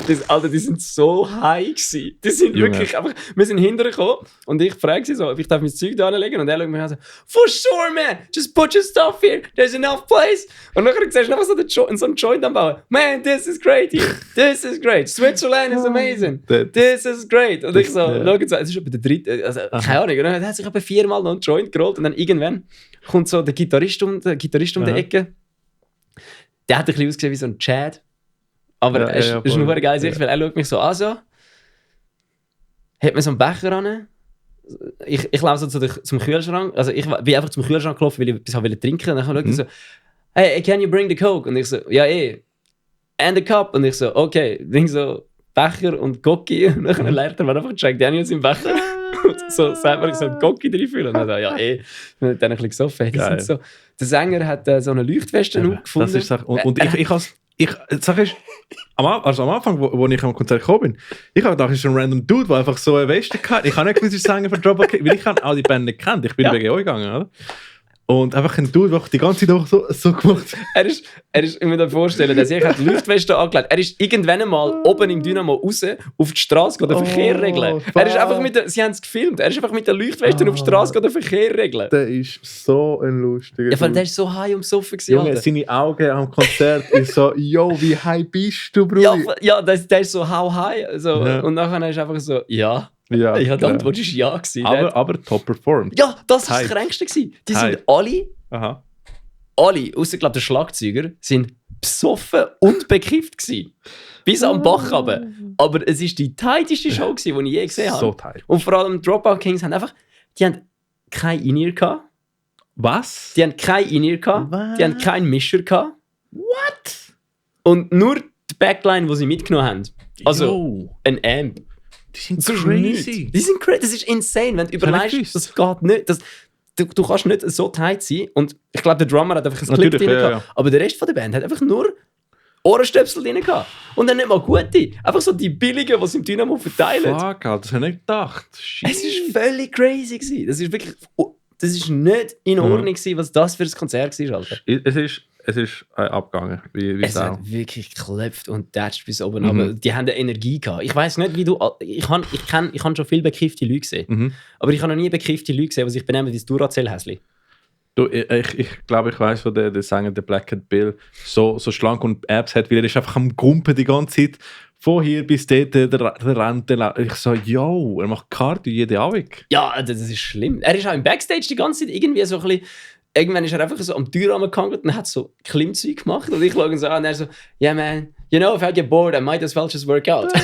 Die sind so high gewesen. Die sind wirklich einfach... Wir sind hinterher gekommen und ich frage sie so, ob ich mein Zeug da anlegen und er schaut mich an so, for sure, man! Just put your stuff here! There's enough place! Und dann siehst du einfach so einen Joint anbauen. Man, this is great here! This is great! Switzerland is amazing! This is great! Und ich so, schau so, es ist etwa der dritte... Also, keine Ahnung. Und dann hat sich etwa 4-mal noch einen Joint gerollt und dann irgendwann kommt so der Gitarrist um die Ecke. Der hat ein bisschen ausgesehen wie so ein Chad. Aber es ist eine geile Sicht, weil er schaut mich so an, so. Hat mir so einen Becher an, ich laufe so zum Kühlschrank, also ich bin einfach zum Kühlschrank gelaufen, weil ich etwas wollte trinken und dann schaue ich so, hey, can you bring the Coke? Und ich so, ja and a cup. Und ich so, okay, bring so Becher und Gocki und dann lernt er mir einfach Jack Daniels im Becher und so selber so Gocki reinfüllen. Und dann dann ein bisschen gesoffen. So, der Sänger hat so eine Leuchtweste gefunden. Das ist und sag ich, am Anfang, wo ich am Konzert gekommen bin, ich habe gedacht, es ist ein random Dude, der einfach so eine Weste hatte. Ich habe nicht gewusst, dass Sänger von Dropout Kings, weil ich auch die Band nicht kennt. Ich bin wegen euch gegangen, oder? Und einfach ein Dude, der die ganze Zeit auch so gemacht hat. Ich muss mir vorstellen, dass ich die Leuchtweste angelegt. Er ist irgendwann mal oben im Dynamo raus auf die Straße den Verkehr regeln. Sie haben es gefilmt, er ist einfach mit der Leuchtweste auf die Straße den Verkehr regeln. Der ist so ein lustiger. Ja, vor allem, der ist so high und besoffen gewesen. Junge, seine Augen am Konzert ist so, yo, wie high bist du, Bruder? Ja, der ist so how high. So. Ja. Und nachher ist einfach so, ja. Ja, die Antwort war ja gewesen. Aber top performed. Ja, das war das Kränkste gewesen. Die sind alle, außer glaube der Schlagzeuger, sind besoffen und bekifft gewesen. Bis am Bach runter. Aber es war die tighteste Show gewesen, die ich je gesehen habe. So tight. Und vor allem Dropout Kings haben einfach, die haben kein In-Ear gehabt. Was? Die haben kein In-Ear gehabt. Was? Die haben keinen Mischer gehabt. What? Und nur die Backline, die sie mitgenommen haben. Also ein Amp. Die sind crazy. Die sind crazy. Das ist insane, wenn du überlegst, das geht nicht. Du kannst nicht so tight sein. Und ich glaube, der Drummer hat einfach ein Clip drin gehabt. Ja. Aber der Rest von der Band hat einfach nur Ohrenstöpsel drin gehabt. Und dann nicht mal gute. Einfach so die billigen, die sie im Dynamo verteilen. Fuck, Alter, das habe ich nicht gedacht. Shit. Es war völlig crazy gewesen. Das ist wirklich... Das ist nicht in Ordnung gewesen, was das für ein Konzert war, Alter. Es ist abgegangen. Es hat wirklich geklopft und tätscht bis oben. Aber die haben eine Energie gehabt. Ich weiss nicht, wie du... Ich habe schon viele bekiffte Leute gesehen. Aber ich habe noch nie bekiffte Leute gesehen, die sich benehmen wie das Duracell-Häsli. Ich glaube, ich weiss, wo der Sänger, der Black Cat Bill, so schlank und Abs hat, weil er ist einfach am Gumpen die ganze Zeit. Von hier bis dort, der rennt. Ich so, yo, er macht Cardio jeden Abend. Ja, das ist schlimm. Er ist auch im Backstage die ganze Zeit irgendwie so ein bisschen... Irgendwann ist er einfach so am Türrahmen gehangen und hat so Klimmzeug gemacht. Und ich schaue ihn so an und er so, yeah man, you know, if I get bored, I might as well just work out. Der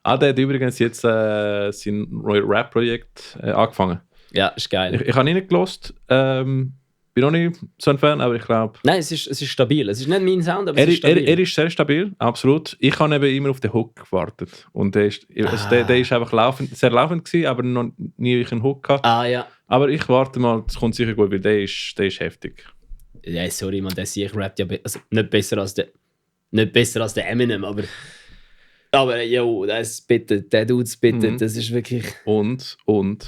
hat übrigens jetzt sein Rap-Projekt angefangen. Ja, ist geil. Ich habe ihn nicht gelost. Bin noch nicht so ein Fan, aber ich glaube... Nein, es ist stabil. Es ist nicht mein Sound, aber es ist stabil. Er ist sehr stabil, absolut. Ich habe eben immer auf den Hook gewartet. Und der ist einfach sehr laufend gewesen, aber noch nie einen Hook gehabt. Ja. Aber ich warte mal, das kommt sicher gut, weil der ist heftig. Ja, sorry, man, der sich rappt ja nicht besser als der Eminem, aber jo, der Dude bitte, das ist wirklich... Und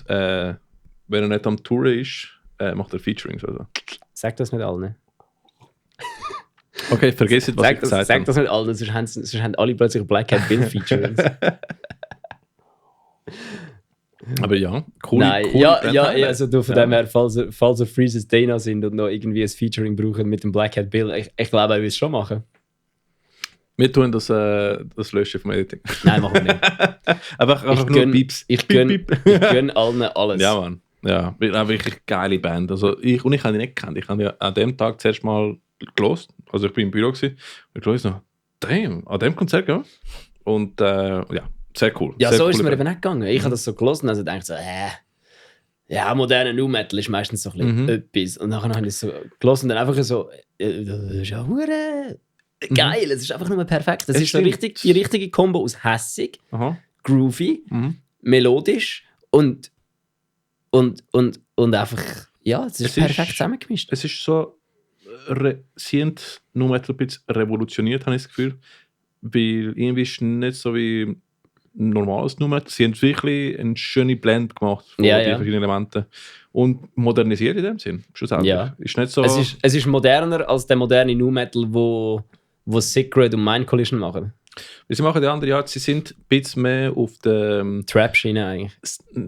wenn er nicht am Tour ist, macht er Featurings. Also. Sag das mit allen. Okay, vergiss nicht, was ich gesagt habe. Sag das mit allen, sonst haben alle plötzlich Black Cat Bill Featurings. Aber ja, cool. Also du von dem her, falls er Freezes Dana sind und noch irgendwie ein Featuring brauchen mit dem Black Cat Bill, ich glaube, er will es schon machen. Wir tun das Löschen vom Editing. Nein, machen wir nicht. einfach nur Pieps. Ich gönne allen alles. Ja, Mann. Ja, eine wirklich geile Band. Also ich habe die nicht gekannt. Ich habe die an dem Tag zuerst mal gelost. Also ich bin im Büro gewesen. Und ich noch, damn, an dem Konzert gehen. Und sehr cool. Ja, sehr so ist es mir eben nicht gegangen. Ich habe das so gelesen und also dachte so, ja, moderner Nu Metal ist meistens so ein bisschen etwas. Und nachher habe ich es so gelesen und dann einfach so, das ist ja geil, es ist einfach nur perfekt. Das ist so richtig, die richtige Kombo aus hässig, groovy, melodisch und einfach, ja, es ist perfekt zusammengemischt. Es ist so, sie haben Nu Metal ein bisschen revolutioniert, habe ich das Gefühl. Weil irgendwie ist es nicht so wie normales Nu Metal. Sie haben wirklich eine schöne Blend gemacht von den verschiedenen Elementen. Und modernisiert in dem Sinn. Schlussendlich. Ja. Ist nicht so... Es ist moderner als der moderne Nu Metal, wo Sacred und Mind Collision machen. Sie machen die andere Art, sie sind ein bisschen mehr auf der... Trap-Schiene eigentlich.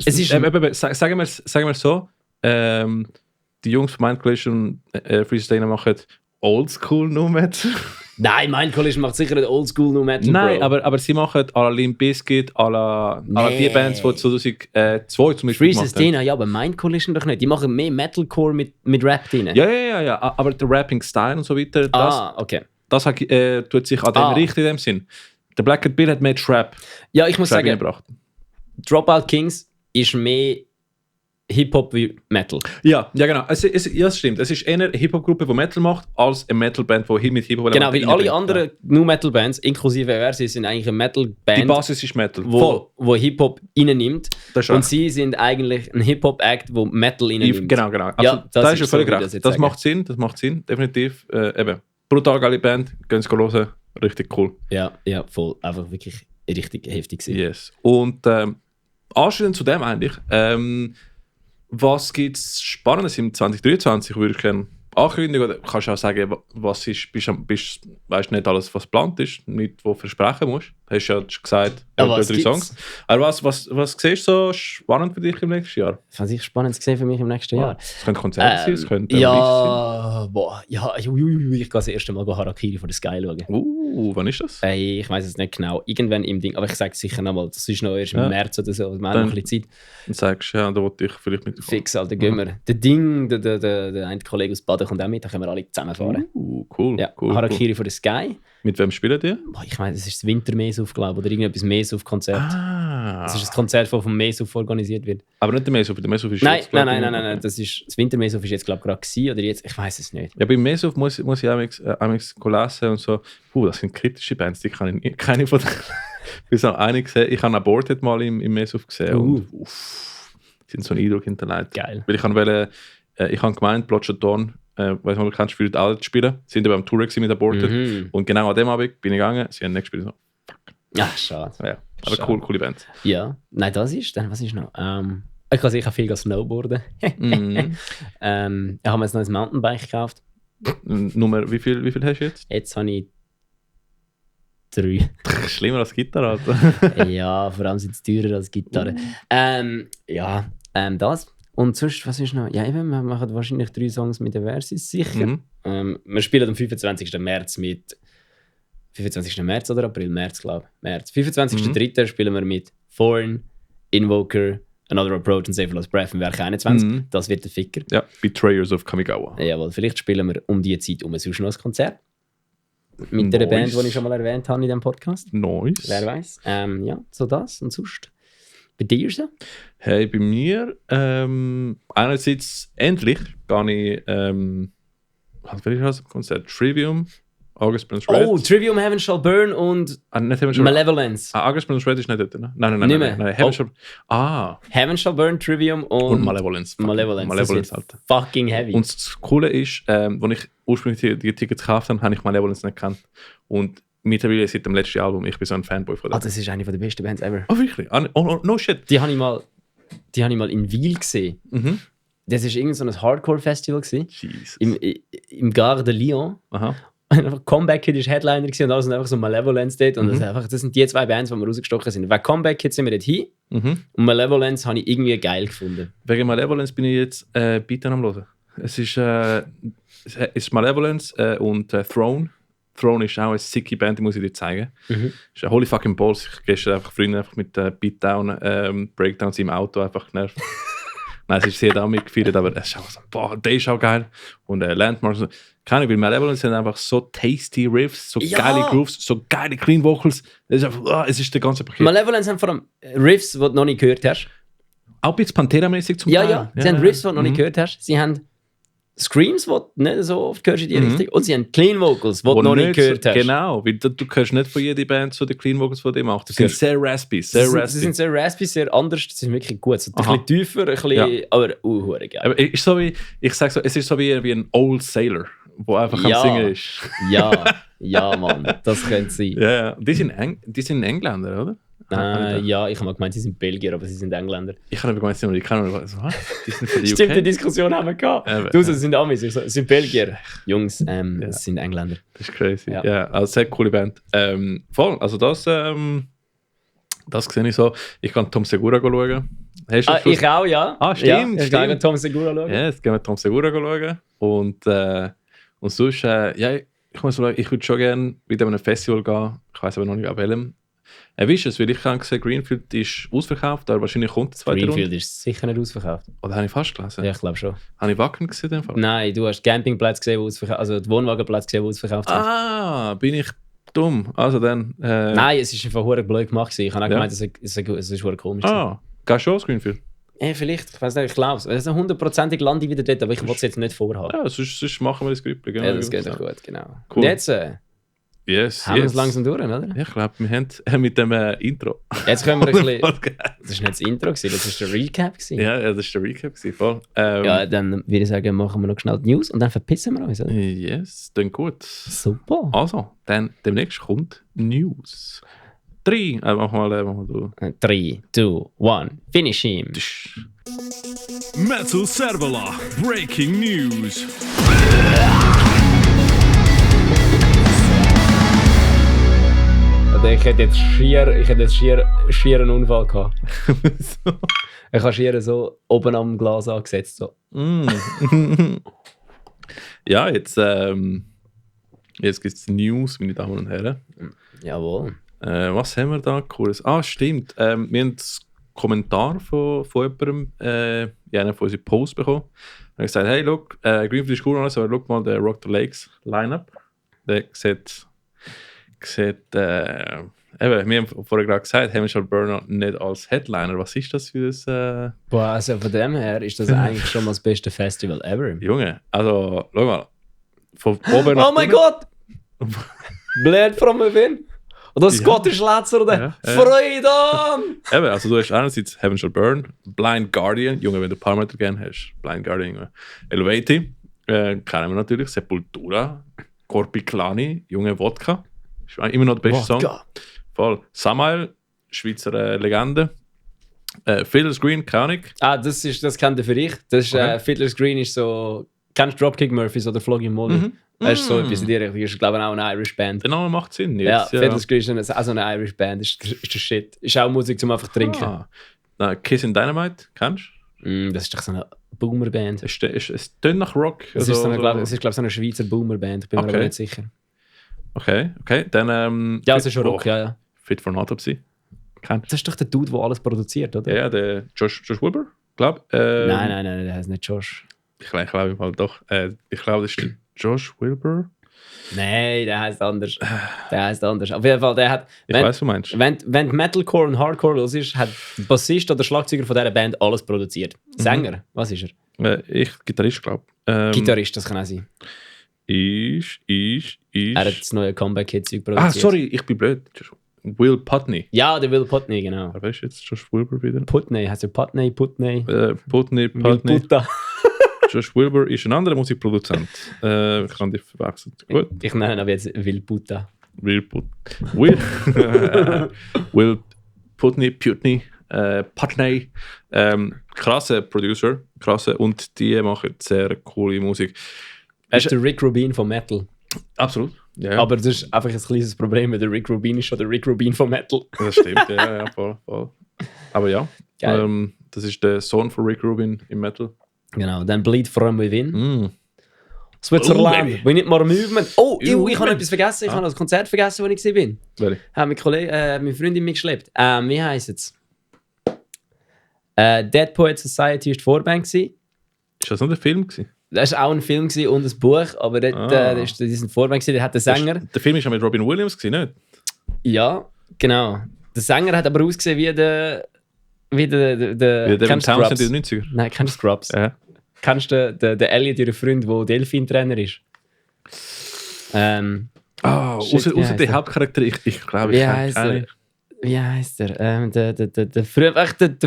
Sagen wir so, die Jungs von Mind Collision und Freestyle machen Oldschool Nu Metal. Nein, Mind Collision macht sicher nicht Oldschool Nu Metal. Nein, aber sie machen à la Limp Bizkit, à la die Bands, die 2002 zum Beispiel gemacht haben. Ja, aber Mind Collision doch nicht. Die machen mehr Metalcore mit Rap drin. Ja. Aber der Rapping-Style und so weiter, okay. Das tut sich an dem richten in dem Sinn. Der Black Cat Bill hat mehr Trap. Ja, ich muss sagen, gebracht. Dropout Kings ist mehr Hip-Hop wie Metal. Ja, genau. Ja, das stimmt. Es ist eher eine Hip-Hop-Gruppe, die Metal macht, als eine Metal-Band, die mit Hip-Hop Genau, weil alle anderen Nu-Metal-Bands, inklusive Versi, sind eigentlich eine Metal-Band. Die Basis ist Metal. Wo Hip-Hop reinnimmt. Und recht. Sie sind eigentlich ein Hip-Hop-Act, wo Metal reinnimmt. Genau. Also, ja, das ist ja völlig recht. Das macht Sinn, definitiv. Eben, brutal geile Band, gehen Sie hören, richtig cool. Ja, voll. Einfach wirklich richtig heftig gewesen. Yes. Und anschließend zu dem eigentlich, was gibt es Spannendes im 2023, würde ich gerne ankündigen. Oder kannst du auch sagen, was ist, weißt nicht alles, was geplant ist, nicht, wo du versprechen musst. Hast du ja schon gesagt, 3 Songs. Aber was siehst du so spannend für dich im nächsten Jahr? Was ich spannend gesehen für mich im nächsten Jahr? Es können Konzerte sein, es könnte ich gehe das erste Mal Harakiri von der Sky schauen. Wann ist das? Ich weiß es nicht genau. Irgendwann im Ding, aber ich sage es sicher noch mal, das ist noch erst im März oder so, wir haben noch ein bisschen Zeit. Dann sagst du, ja, da wollte ich vielleicht mit. Fix, Alter, gehen wir. Der Ding, der eine Kollege aus Baden kommt auch mit, da können wir alle zusammenfahren. Cool. Ja, cool. Harakiri von der Sky. Mit wem spielen die? Ich meine, das ist das Winter-Mesuf, glaube ich, oder irgendetwas Mesuf-Konzert. Das ist ein Konzert, das vom Mesuf organisiert wird. Aber nicht der Mesuf ist nein, jetzt, nein. Das Winter-Mesuf ist jetzt, glaube ich, gerade gewesen, oder jetzt, ich weiß es nicht. Ja, beim Mesuf muss ich auch lesen und so, das sind kritische Bands, die kann ich keine von denen. Ich habe eine gesehen, ich habe Aborted mal im Mesuf gesehen und sind so einen Eindruck hinterlegt. Geil. Weil ich habe gemeint, Blotschadon, weiß nicht, ob du kennst, für die Alten spielen, sind aber am Tour mit Aborted und genau an dem Abend bin ich gegangen, sie haben nicht gespielt. So. Ja, schade. Ja, aber schade. Coole Band. Ja, nein, das ist dann, was ist noch? Ich kann sicher viel snowboarden. Ich habe mir jetzt noch ein Mountainbike gekauft. Nummer, wie viel hast du jetzt? Jetzt habe ich 3. Schlimmer als Gitarre, Alter. Ja, vor allem sind es teurer als Gitarre. Das. Und sonst, was ist noch? Ja, eben, wir machen wahrscheinlich 3 Songs mit der Versis, sicher. Wir spielen am 25. März mit 25. März oder April? März, glaube ich. März. 25.3. spielen wir mit Foreign, Invoker, Another Approach und Save Lost Breath im Werk 21. Das wird der Ficker. Ja, Betrayers of Kamigawa. Jawohl, vielleicht spielen wir um die Zeit sonst noch ein Konzert. Mit der Band, die ich schon mal erwähnt habe in diesem Podcast. Nice. Wer weiß. Ja, so das und sonst. Bei dir so? Hey, bei mir einerseits endlich gehe ich was will ich das Konzert? Trivium, August Burns Red. Oh, Trivium, Heaven Shall Burn und Malevolence. August Burns Red ist nicht dort, ne? Nein. Heaven Shall Burn, Trivium und Malevolence. Malevolence, Alter. Fucking heavy. Und das Coole ist, als ich ursprünglich die Tickets gekauft habe, habe ich Malevolence nicht gekannt. Und mittlerweile seit dem letzten Album, ich bin so ein Fanboy von dem. Das ist eine der besten Bands ever. Oh, wirklich? Oh, no shit. Die habe ich mal in Wiel gesehen. Das war irgend so ein Hardcore-Festival. Im Gare de Lyon. Aha. Und Comeback Kid war Headliner und alles und einfach so Malevolence dort. Und das sind die 2 Bands, die wir rausgestochen sind. Wegen Comeback Kid sind wir dort hin. Und Malevolence habe ich irgendwie geil gefunden. Wegen Malevolence bin ich jetzt Beaten am Hören. Es ist Malevolence und Throne. Throne ist auch eine sicke Band, die muss ich dir zeigen. Ist ein Holy fucking Balls. Ich gestern einfach Freunde einfach mit Beatdown, Breakdowns im Auto einfach genervt. Nein, es ist sehr damit gefeiert, aber es ist auch so, boah, der ist auch geil. Und Landmarks, keine Ahnung, weil Malevolence sind einfach so tasty Riffs, so geile Grooves, so geile Clean Vocals. Es ist einfach, es ist der ganze Paket. Malevolence haben vor allem Riffs, die du noch nicht gehört hast. Auch ein bisschen Pantera-mäßig zum Teil. Ja, sie haben Riffs, die du noch nicht gehört hast. Sie haben Screams, die du nicht so oft hörst in die Richtung. Und sie haben Clean Vocals, die du noch nicht gehört hast. Genau, weil du hörst nicht von jeder Band so die Clean Vocals, die die macht. Sie sind sehr raspy, Sie sind sehr raspy, sehr anders. Das ist wirklich gut. So ein bisschen tiefer, ein bisschen, aber geil. Aber ist so wie, ich sag so, es ist so wie ein Old Sailor, der einfach am Singen ist. Ja, Mann, das könnte sein. Ja, die sind Engländer, oder? Ja, ich habe mal gemeint, sie sind Belgier, aber sie sind Engländer. Ich habe gemeint, sie sind Amerikaner. So, die sind von der UK. Stimmt, die Diskussion haben wir gehabt. Sie sind Amis, sie sind Belgier. Jungs, sie sind Engländer. Das ist crazy. Ja, also sehr coole Band. Voll, also das sehe ich so. Ich kann Tom Segura schauen. Ich auch, ja. Stimmt. Ich kann Tom Segura schauen. Ja, jetzt gehen wir Tom Segura schauen. Und sonst, ich muss sagen, ich würde schon gerne wieder an ein Festival gehen. Ich weiß aber noch nicht, an welchem. Wie ist es? Weil ich habe gesehen, Greenfield ist ausverkauft, aber wahrscheinlich kommt die zweite Greenfield Runde. Ist sicher nicht ausverkauft. Oder habe ich fast gelesen? Ja, ich glaube schon. Habe ich Wacken gesehen in dem Fall? Nein, du hast Campingplatz gesehen, wo ausverkauft, also den Wohnwagenplatz gesehen, wo ausverkauft sind. Bin ich dumm. Also dann... Nein, es ist einfach verdammt blöd gemacht. Ich habe auch gemeint, es ist verdammt komisch. Gehst du schon Greenfield? Vielleicht, ich weiß nicht, ich glaube es. Also 100%ig lande ich wieder dort, aber ich will es jetzt nicht vorhaben. Ja, sonst machen wir das Grüppli. Genau, Ja, das geht doch gut, genau. Cool. Und jetzt Yes, haben wir es langsam durch, oder? Ja, ich glaube, wir haben mit dem Intro. Jetzt können wir ein bisschen... Das war nicht das Intro, das war der Recap. Ja, das war der Recap, voll. Ja, dann würde ich sagen, machen wir noch schnell die News und dann verpissen wir uns, oder? Yes, dann gut. Super. Also, dann demnächst kommt News. 3, mach mal du. 3, 2, 1, finish him. Metal Servola, breaking news. Ich hätte jetzt schier einen Unfall gehabt. So. Ich habe schier so oben am Glas angesetzt. So. Ja, jetzt gibt es News, meine Damen und Herren. Jawohl. Was haben wir da cooles? Ah, stimmt. Wir haben einen Kommentar von jemandem in einem von unseren Posts bekommen. Er hat gesagt, hey, look, Greenfield ist cool, aber schau mal den Rock the Lakes Lineup. Der sieht eben, wir haben vorher gerade gesagt, Hamish Burner nicht als Headliner. Was ist das für das? Boah, also von dem her ist das eigentlich schon mal das beste Festival ever. Junge, also, schau mal. Von oben nach Oh mein Gott! Blöd from within! Oder Scottish Latzer oder Freude! Eben, also du hast einerseits Heaven Shall Burn, Blind Guardian, Junge, wenn du Parameter gerne hast, Blind Guardian, Junge. Elevati, kennen wir natürlich, Sepultura, Corpiclani, Junge, Wodka, ist immer noch der beste Song. Voll. Samael, Schweizer Legende. Fiddler's Green, keine Ahnung. Ah, das kennt ihr für dich. Das ist, Okay. Fiddler's Green ist so, kennst du Dropkick Murphys oder Flogging Molly? Das ist so etwas in die Richtung. Das ist, glaube ich, auch eine Irish Band. Der Name macht Sinn Ja, jetzt. Fiddler's Green ist auch so eine Irish Band. Ist der Shit. Ist auch Musik zum einfach trinken. Kiss and Dynamite, kennst Das ist doch so eine Boomer-Band. du? Es tönt nach Rock. Es ist, glaube ich, so eine Schweizer Boomer-Band. Ich bin mir Okay. aber nicht sicher. Okay. Dann. Ja, es ist schon Rock, ja. Fit for an Autopsy. Kennst Das ist doch der Dude, der alles produziert, oder? du? Ja, der Josh Wilbur, glaube ich. Nein, der heißt nicht Josh. Ich glaube mal doch. Ich glaube, das ist der Josh Wilbur. Nein, der heißt anders. Auf jeden Fall, der hat. Ich weiß, was du meinst. Wenn Metalcore und Hardcore los ist, hat der Bassist oder Schlagzeuger von dieser Band alles produziert. Sänger, was ist er? Ich, Gitarrist, glaube ich. Gitarrist, das kann auch sein. Er hat das neue Comeback-Hit-Zeug produziert. Sorry, ich bin blöd. Will Putney. Ja, der Will Putney, genau. Wer ist jetzt Josh Wilbur wieder? Putney, heißt er Putney? Putney. Will Putta. Josh Wilbur ist ein anderer Musikproduzent. Ich kann dich verwechseln. Gut. Ich nenne ihn aber jetzt Will Putta. Will Putney. Putney. Krasser Producer. Und die machen sehr coole Musik. Er ist der Rick Rubin von Metal. Absolut. Ja. Aber das ist einfach ein kleines Problem, weil der Rick Rubin ist schon der Rick Rubin von Metal. Das stimmt, ja, voll. Aber ja, Geil. das ist der Sohn von Rick Rubin im Metal. Genau, dann Bleed From Within. Mm. Switzerland, baby. we need more movement. Oh, ich habe Movement. etwas vergessen. Ich habe das Konzert vergessen, wo ich war. Welche? Hat meine Freundin mitgeschleppt. Wie heisst es? Dead Poets Society war die Vorband. Ist das nicht ein Film gewesen? Das war auch ein Film und ein Buch, aber dort, die sind Vorband, der hat den Sänger. Der Film ist ja mit Robin Williams gewesen, nicht? Ja, genau. Der Sänger hat aber ausgesehen wie der Wie der kennst du Townsend Scrubs? in den 90er. Nein, kennst du Scrubs? Ja. Kennst du den Elliot, ihren Freund, der Delfin-Trainer ist? Außer wie heisst der er? Hauptcharakter, ich glaube, Wie ich heisst kenne er? ihn. Wie heisst er? Der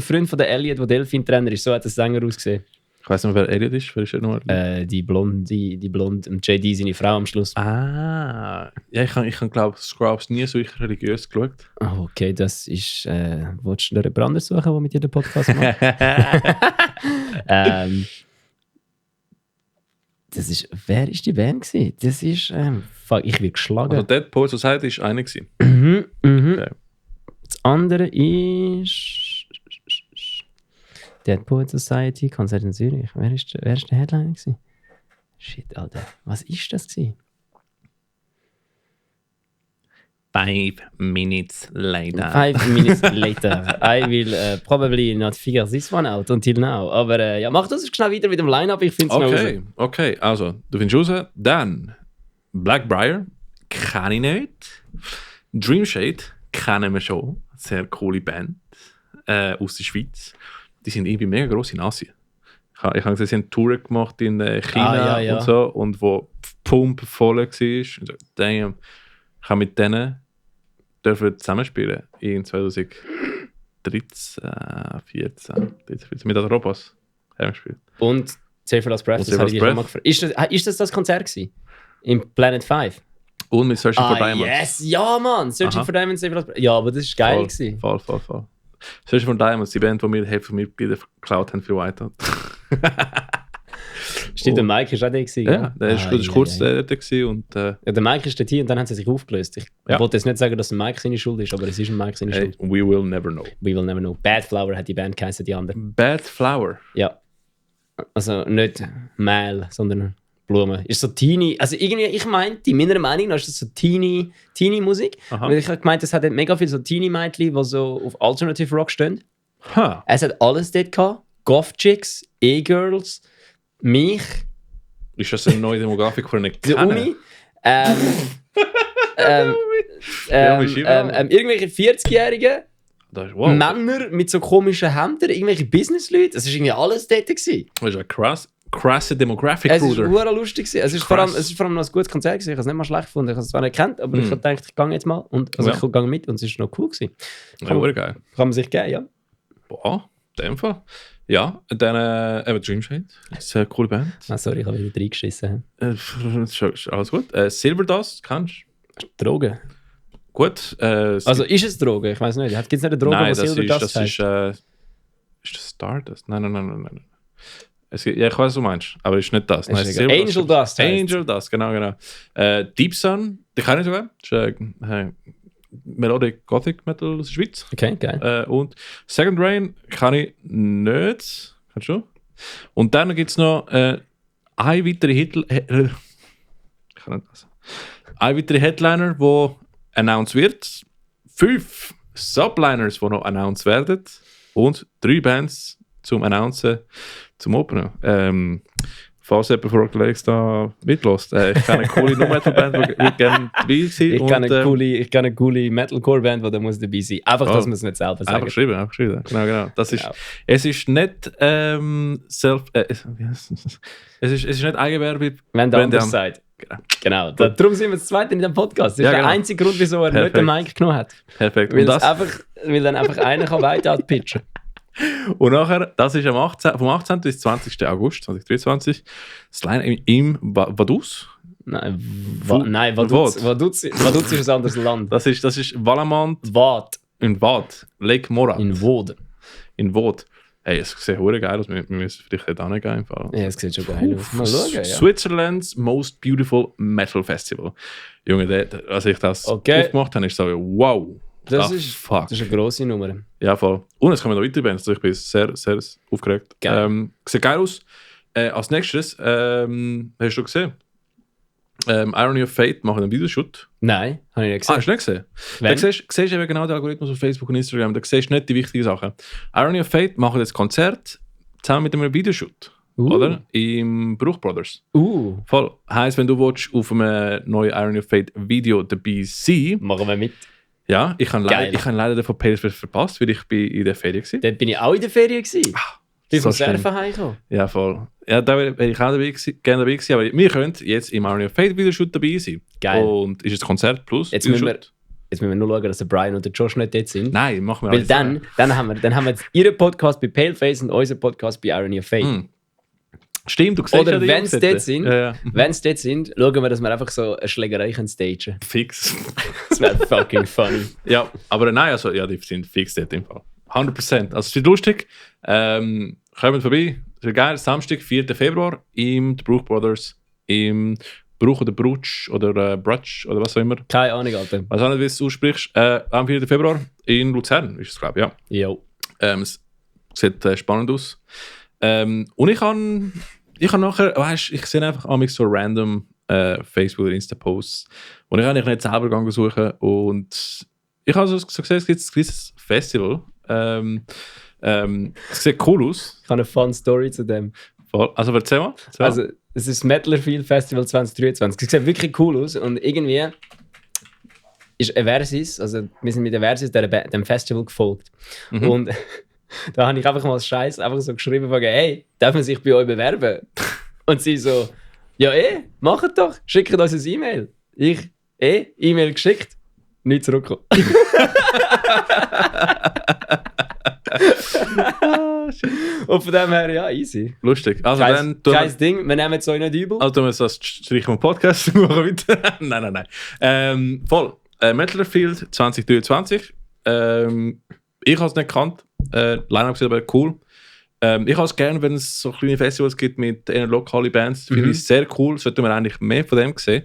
Freund von der Elliot, der Delfin-Trainer ist. So hat der Sänger ausgesehen. Ich weiß nicht, wer Elliot ist. Wer ist er nochmal? Die Blonde, und JD, seine Frau am Schluss. Ja, ich habe glaube Scrubs nie so religiös geschaut. Oh, okay, das ist. Wolltest du noch jemand anderes suchen, der mit dir den Podcast macht? Das ist. Wer ist die Band gewesen? Das ist. Fuck, ich werde geschlagen. Also Dead Poets Society war einer gewesen. Okay. Okay. Das andere ist. Dead Poets Society, Konzert in Zürich. Wer ist der Headliner gewesen? Shit, Alter. Was ist das gewesen? 5 minutes later. 5 minutes later. I will probably not figure this one out until now. Aber ja, mach das schnell weiter mit dem Line-Up. Ich finde es Okay, also, du findest raus. Dann Blackbriar, kenne ich nicht. Dreamshade kennen wir schon. Sehr coole Band. aus der Schweiz. Die sind irgendwie mega gross in Asien. Ich habe gesehen, sie haben Touren gemacht in China und so, und wo die Pumpe voll war. Und so, damn, ich habe mit denen zusammenspielen in 2013, 14, mit Robos haben wir gespielt. Und Save for Last Breath, das habe ich schon mal gefragt. Ist das Konzert gewesen? Im Planet 5? Und mit Searching for Diamonds. Yes, ja Mann, Searching for Diamonds, Save for Last Breath. Ja, aber das ist geil gewesen. Voll. Searching for Diamonds, die Band, die mir die Hälfte von Mitgliedern geklaut haben für Whiteout. Stimmt, der Mike war auch der gewesen. Ja, der war kurz der gewesen und... Ja, der Mike ist dort hier und dann haben sie sich aufgelöst. Ich wollte jetzt nicht sagen, dass der Mike seine Schuld ist, aber es ist ein Mike seine Schuld. We will never know. We will never know. Bad Flower hat die Band geheißen, die andere. Bad Flower? Ja. Also nicht Mehl, sondern Blumen. Ist so teeny, also irgendwie, ich meinte, meiner Meinung nach ist das so teeny Musik. Weil ich habe gemeint, es hat mega viele so Teenie-Mädchen, die so auf Alternative Rock stehen. Es hat alles dort gehabt. Goth-Chicks, E-Girls, mich. Ist das eine neue Demografik von einer die Uni. Irgendwelche 40-Jährigen. Männer mit so komischen Hemden, irgendwelche Businessleute. Es war irgendwie alles dort. Das ist eine krasse Demographic, Bruder. Es war lustig. Es ist vor allem noch ein gutes Konzert. Ich habe es nicht mal schlecht gefunden. Ich habe es zwar nicht gekannt, aber ich habe gedacht, ich gehe jetzt mal. Und, also ich gehe mit und es ist noch cool gewesen. Geil. Kann man sich geben, ja. Boah, in dem Fall. Ja, dann Dreamshade. Das ist eine coole Band. Sorry, ich habe wieder reingeschissen. Alles gut. Silverdust, kennst du? Drogen. Gut. Also ist es Drogen? Ich weiß nicht. Gibt es nicht eine Droge, die Silverdust heißt? Ist das Stardust? Nein. Ich weiß, was du meinst, aber es ist nicht das. Nein, Angel Dust. Angel Dust, genau. Deep Sun, die kann ich sogar. Das ist Melodic Gothic Metal aus der Schweiz. Okay, geil. Und Second Rain kann ich nicht. Kannst du? Und dann gibt es noch ein weitere Headliner, der announced wird. 5 Subliners, die noch announced werden. Und 3 Bands zum Announcen, zum Openen. Falls jemand von Rock Lakes da mitlässt. Ich kenne eine coole No-Metal-Band, die gerne dabei sein. Ich kenne eine coole Metalcore-Band, die da muss dabei sein. Einfach, dass man es nicht selber sagt. Einfach geschrieben. Genau. Das ist, es ist nicht es ist nicht Eigenwerbung. Wenn der andere sagt. Genau. Darum sind wir das Zweite in diesem Podcast. Das ist der einzige Grund, wieso er nicht den Mic genommen hat. Perfekt. Weil dann einfach einer kann weiter pitchen. Und nachher, das ist vom 18. bis 20. August 2023, das Line im Vaduz. Nein, Vaduz ist ein anderes Land. Das ist Valamand. Wad. In Wad. Lake Morat. In Wod. Hey, es sieht verdammt geil aus. Wir müssen vielleicht dort hingehen. Ja, es sieht schon geil aus. Mal schauen, ja. Switzerland's Most Beautiful Metal Festival. Junge, als ich das aufgemacht habe, ist so, wow. Das ist eine grosse Nummer. Ja, voll. Und es kommen noch weitere Bands. Also ich bin sehr, sehr aufgeregt. Sieht geil aus. Als nächstes, hast du gesehen? Irony of Fate machen einen Videoshoot. Nein, habe ich nicht gesehen. Hast du nicht gesehen? Da siehst du eben genau den Algorithmus auf Facebook und Instagram. Da siehst du nicht die wichtigen Sachen. Irony of Fate machen jetzt Konzert zusammen mit einem Videoshoot. Oder? Im Bruch Brothers. Voll. Heisst, wenn du willst, auf einem neuen Irony of Fate Video dabei sein, machen wir mit. Ja, ich habe leider den von PSP verpasst, weil ich in der Ferien war. Dort bin ich auch in der Ferien. Ich bin vom Surfen heimgekommen. Ja, voll. Ja, da wäre ich auch gerne dabei gewesen, aber wir können jetzt im Irony of Fate Videoshoot dabei sein. Geil. Und ist es Konzert plus jetzt müssen wir nur schauen, dass der Brian und der Josh nicht dort sind. Nein, machen wir alles. Weil dann haben wir jetzt ihren Podcast bei Paleface und unseren Podcast bei Irony of Fate. Stimmt, du siehst oder wenn sie dort sind, schauen wir, dass wir einfach so eine Schlägerei stagen. Fix. Das wäre fucking funny. Ja, aber nein, also ja, die sind fix dort im Fall. 100%. Also es wird lustig. Kommt vorbei. Es wird geil. Samstag, 4. Februar im The Bruch Brothers im Bruch oder Brutsch oder Brutsch oder was auch immer. Keine Ahnung, Alter. Weiß auch nicht, wie du es aussprichst. Am 4. Februar in Luzern ist es, glaube ich, ja. Jo. Es sieht spannend aus. Und ich kann nachher, weißt, ich sehe einfach so random Facebook- oder Insta-Posts und ich kann nicht selber suchen und ich habe so gesehen, es gibt ein gewisses Festival. Es sieht cool aus. Ich habe eine fun Story zu dem. Also erzähl mal. Also es ist das Mettlerfield Festival 2023. Es sieht wirklich cool aus und irgendwie ist Eversis, also wir sind mit Eversis dem Festival gefolgt. Und da habe ich einfach mal Scheiß einfach so geschrieben, hey, darf man sich bei euch bewerben? Und sie so, ja macht doch, schickt uns ein E-Mail. Ich, E-Mail geschickt, nicht zurückgekommen. Und von dem her, ja, easy. Lustig. Also kein Ding, wir nehmen es euch nicht übel. Also, wir streichen wir Podcast machen weiter. Nein. Voll. Metalfield 2023. Ich habe es nicht gekannt. Line-Up ist aber cool. Ich habe es gerne, wenn es so kleine Festivals gibt mit lokalen Bands. Finde ich sehr cool. Sollten wir eigentlich mehr von dem sehen.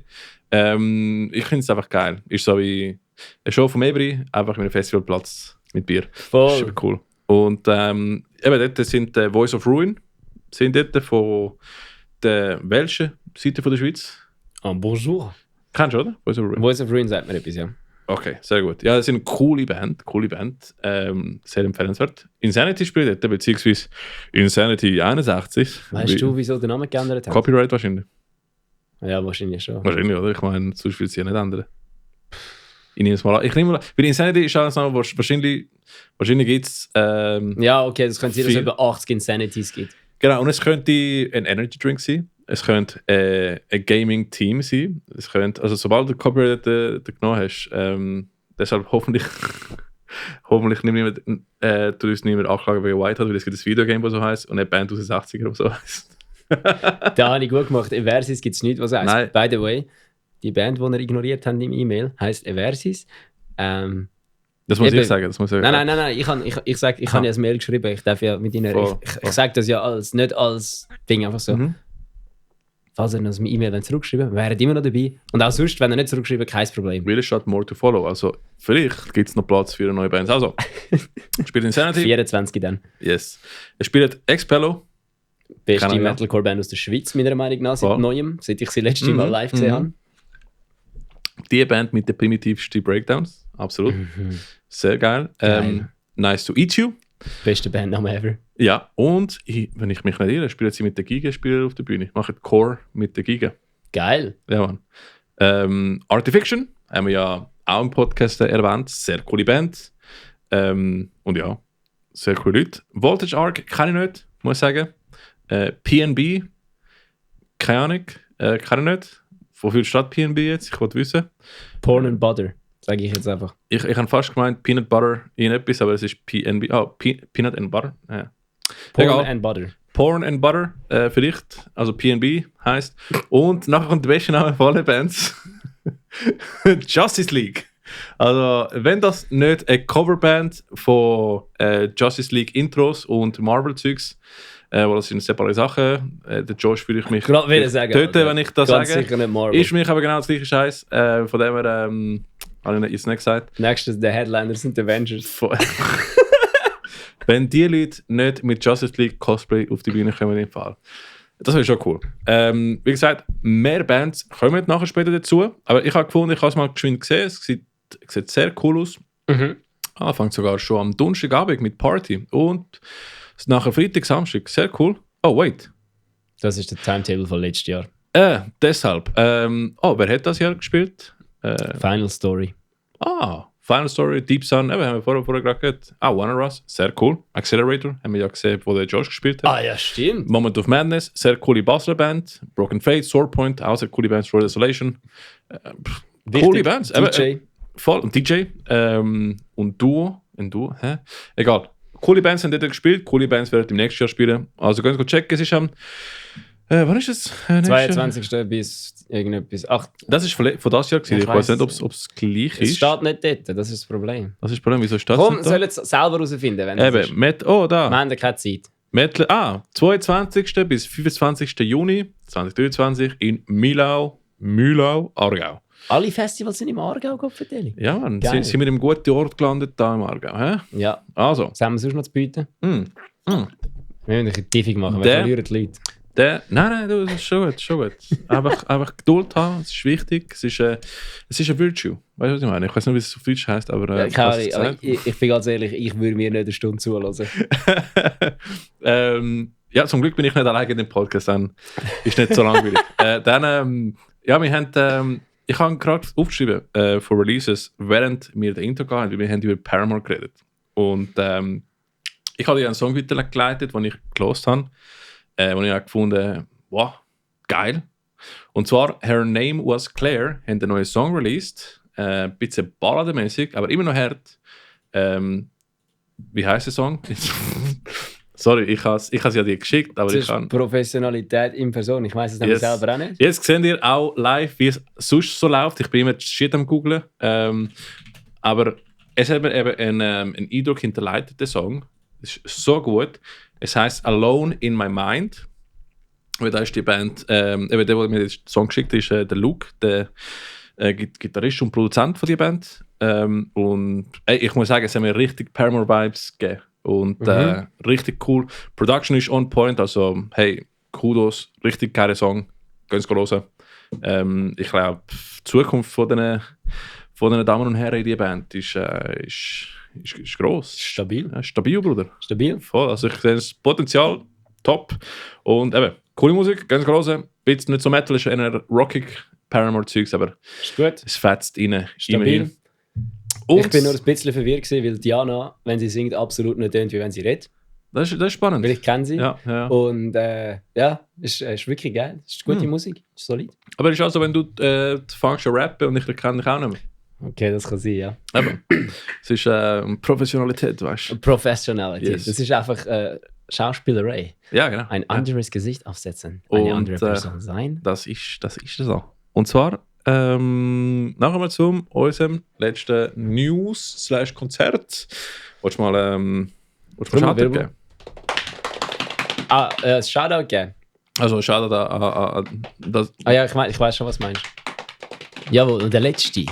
Ich finde es einfach geil. Ist so wie eine Show von Ebri, einfach mit einem Festivalplatz mit Bier. Voll. Das ist super cool. Und eben dort sind Voice of Ruin, sind dort von der welchen Seite von der Schweiz. Bonjour. Kennst du, oder? Voice of Ruin. Voice of Ruin sagt mir etwas, ja. Okay, sehr gut. Ja, das sind eine coole Band. Sehr empfehlenswert. Insanity spielt dort, beziehungsweise Insanity 61. Weißt du, wieso der Name geändert hat? Copyright wahrscheinlich. Ja, wahrscheinlich schon. Wahrscheinlich, oder? Ich meine, sonst will es ja nicht ändern. Ich nehme es mal an. Ich nehme mal an. Bei Insanity ist alles noch, wahrscheinlich gibt es. Ja, okay, das könnte sein, dass es über 80 Insanities gibt. Genau, und es könnte ein Energy Drink sein. Es könnte ein Gaming-Team sein. Es könnte, also sobald du Copyright genommen hast, deshalb hoffentlich tut uns niemand anklagen wegen Whitehead, weil es gibt ein Videogame, das so heisst, und nicht Band aus den 80ern, oder so heisst. Da habe ich gut gemacht. Eversis gibt es nichts, was heisst. Nein. By the way, die Band, die ihr ignoriert habt im E-Mail, heisst Eversis. Das muss ich sagen. Nein. Ich sage, ich habe ja ein Mail geschrieben. Ich darf ja mit Ihnen. Ich sage das ja nicht als Ding, einfach so. Falls ihr noch ein E-Mail zurückschreiben wären immer noch dabei. Und auch sonst, wenn ihr nicht zurückschreiben, kein Problem. Will statt more to follow. Also, vielleicht gibt es noch Platz für eine neue Band. Also, spielt Insanity. 24 dann. Yes. Er spielt Expello. Beste Metalcore-Band aus der Schweiz, meiner Meinung nach, seit neuem. Seit ich sie letztes Mal live gesehen habe. Die Band mit den primitivsten Breakdowns. Absolut. Sehr geil. Nice to eat you. Beste Bandname ever. Ja, und wenn ich mich nicht irre, spielen sie mit den Giga-Spielern auf der Bühne. Machen Core mit den Giga. Geil. Ja, Mann. Artifiction haben wir ja auch im Podcast erwähnt. Sehr coole Band. Und ja, sehr coole Leute. Voltage Arc kenne ich nicht, muss ich sagen. PNB, keine Ahnung, kenne ich nicht. Wofür steht PNB jetzt? Ich wollte wissen. Porn and Butter, sage ich jetzt einfach. Ich habe fast gemeint Peanut Butter in etwas, aber es ist PNB. Peanut and Butter. Ja. Porn and Butter. Porn and Butter, vielleicht. Also PNB heisst. Und nachher kommt der beste Name von allen Bands. Justice League. Also, wenn das nicht eine Coverband von Justice League Intros und Marvel-Zeugs, weil das sind separate Sachen. Der Josh würde ich mich töten, wenn ich das sage. Ist für mich aber genau das gleiche Scheiß. Von dem her habe ich jetzt nicht gesagt. Nächstes, der Headliner sind die Avengers. Wenn die Leute nicht mit Justice League Cosplay auf die Bühne kommen, im Fall. Das wäre schon cool. Wie gesagt, mehr Bands kommen nachher später dazu. Aber ich habe gefunden, ich habe es mal geschwind gesehen. Es sieht sehr cool aus. Fängt sogar schon am Donnerstagabend mit Party. Und nachher Freitag, Samstag. Sehr cool. Oh, wait. Das ist der Timetable von letztes Jahr. Deshalb. Wer hat das Jahr gespielt? Final Story. Final Story, Deep Sun, haben wir vorher gerade gehört. Wanna Rust, sehr cool. Accelerator, haben wir ja gesehen, wo der Josh gespielt hat. Ja, stimmt. Moment of Madness, sehr coole Basler Band. Broken Fate, Swordpoint, auch sehr coole Bands. Royal Isolation. Coole Bands. DJ. Voll. Und DJ. Und Duo. Egal. Coole Bands haben dort gespielt. Coole Bands werden im nächsten Jahr spielen. Also könnt ihr checken. Es ist am... wann ist es? 22. bis irgendetwas. Das ist von das Jahr gewesen. Ich weiß nicht, ob es gleich ist. Es steht nicht dort, das ist das Problem. Das ist das Problem, wieso steht es nicht? Komm, sollen es selber herausfinden, wenn es ist. Da. Wir haben keine Zeit. 22. bis 25. Juni 2023 in Mühlau, Aargau. Alle Festivals sind im Aargau, Gottverdeli. Ja, Mann. Sind wir im guten Ort gelandet, da im Aargau. Hä? Ja. Also. Was haben wir sonst noch zu bieten? Wir müssen eine Tiefung machen, wir verlieren die Leute. Nein, das ist schon gut. einfach Geduld haben, das ist wichtig. Es ist eine Virtue. Weißt du, was ich meine? Ich weiß nicht, wie es auf Deutsch heisst, aber... ich bin ganz ehrlich, ich würde mir nicht eine Stunde zuhören. Ja, zum Glück bin ich nicht alleine in dem Podcast, dann ist nicht so langweilig. Wir haben ich habe gerade aufgeschrieben von Releases, während wir den Intro gehabt haben, weil wir haben über Paramore geredet. Und ich habe dir einen Song weitergeleitet, den ich gelost habe, wo ich auch gefunden wow, geil. Und zwar Her Name Was Claire haben einen neuen Song released, ein bisschen balladenmäßig, aber immer noch hart. Wie heißt der Song? Sorry, ich has ja dir geschickt, aber das ich kann... Professionalität in Person, ich weiß es nämlich selber auch nicht. Jetzt seht ihr auch live, wie es sonst so läuft. Ich bin immer shit am googlen. Aber es hat mir eben einen Eindruck hinterleitet, der Song. Es ist so gut. Es heißt Alone in My Mind. Weil da ist die Band, eben der mir den Song geschickt hat, ist der Luke, der Gitarrist und Produzent von der Band. Und ich muss sagen, es haben mir richtig Paramore-Vibes gegeben. Und richtig cool. Production ist on point, also hey, Kudos, richtig geiler Song. Gehen Sie hören. Ich glaube, die Zukunft von den Damen und Herren in dieser Band ist gross. Stabil. Ja, stabil, Bruder. Stabil. Voll. Also ich sehe das Potenzial top. Und eben, coole Musik, ganz große. Bisschen nicht so metal, ist eher rockig Paramore-Zeugs, aber Ist gut. es fetzt rein. Stabil. Und Ich bin nur ein bisschen verwirrt gewesen, weil Diana, wenn sie singt, absolut nicht tönt, wie wenn sie redet. Das ist spannend. Weil ich kenne sie. Ja. Und ist wirklich geil. Ist gute Musik. Ist solid. Aber es ist auch so, wenn du fängst an rappen und ich kenne dich auch nicht mehr. Okay, das kann sein, ja. Aber es ist Professionalität, weißt du? Professionality. Yes. Das ist einfach Schauspielerei. Ja, genau. Ein ja. anderes Gesicht aufsetzen. Eine Und, andere Person sein. Das ist so. Und zwar nachher mal zu unserem letzten News/Konzert. Wolltest du mal Shoutout geben? Shoutout geben. Also Shoutout an das. Ja, ich weiß schon, was du meinst. Jawohl, und der letzte.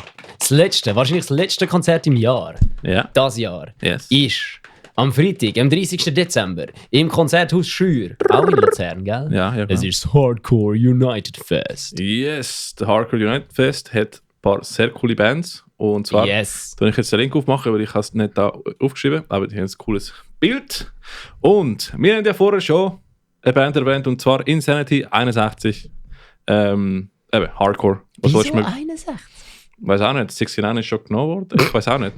Wahrscheinlich das letzte Konzert im Jahr. Ja. Das Jahr. Yes. Ist am Freitag, am 30. Dezember, im Konzerthaus Schür. Auch in Luzern, gell? Ja, klar. Es ist das Hardcore United Fest. Yes, der Hardcore United Fest hat ein paar sehr coole Bands. Und zwar, Yes. ich jetzt den Link aufmachen, weil ich es nicht da aufgeschrieben, aber die haben ein cooles Bild. Und wir haben ja vorher schon eine Band erwähnt, und zwar Insanity 61. Eben, Hardcore. Was Wieso willst du mir- 61? Weiß auch nicht, 69 ist schon genommen worden. Ich weiß auch nicht.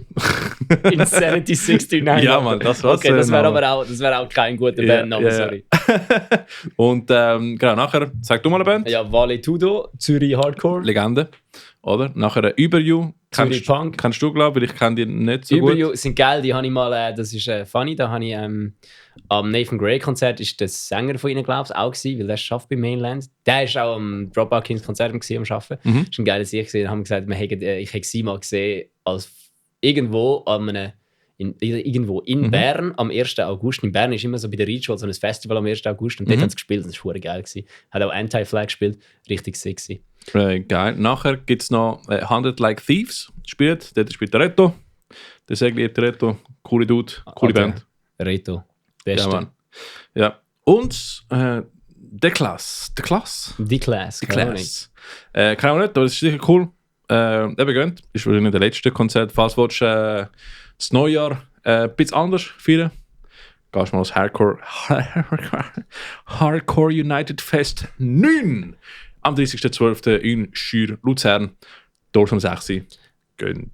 Insanity 69. Ja, Mann, das war's. Okay, das wäre aber auch kein guter Bandname, sorry. Und genau, nachher, sag du mal eine Band. Ja, Vale Tudo, Zürich Hardcore. Legende, oder? Nachher Über You. Zürich Punk. Kannst du, glaube ich kenne die nicht so Über gut. You sind geil, die habe ich mal, das ist funny, da habe ich am Nathan Gray Konzert ist der Sänger von ihnen, glaube ich, auch gewesen, weil der arbeitet bei Mainland. Der ist auch am Dropout Kings Konzert am Arbeiten. Das ist ein geiles Ich gesehen. Haben gesagt, ich hätte sie mal gesehen als irgendwo irgendwo in Bern am 1. August. In Bern ist immer so bei der Ritual so ein Festival am 1. August und dort haben sie gespielt. Das war geil gewesen. Hat auch Anti-Flag gespielt, richtig sexy. Geil. Nachher gibt es noch 100 Like Thieves. Dort spielt der Reto. Der sehr geliebte Reto. Coole Dude, coole Band. Reto. Ja, Beste. Mann. Ja. Und The Class. Die Class. Keine Ahnung nicht, aber das ist sicher cool. Eben gönnt. Ist wahrscheinlich der letzte Konzert. Falls du das Neujahr ein bisschen anders feiern, gehst du mal als Hardcore United Fest 9 am 30.12. in Schür, Luzern. Dort um 6 Uhr. Gönnt.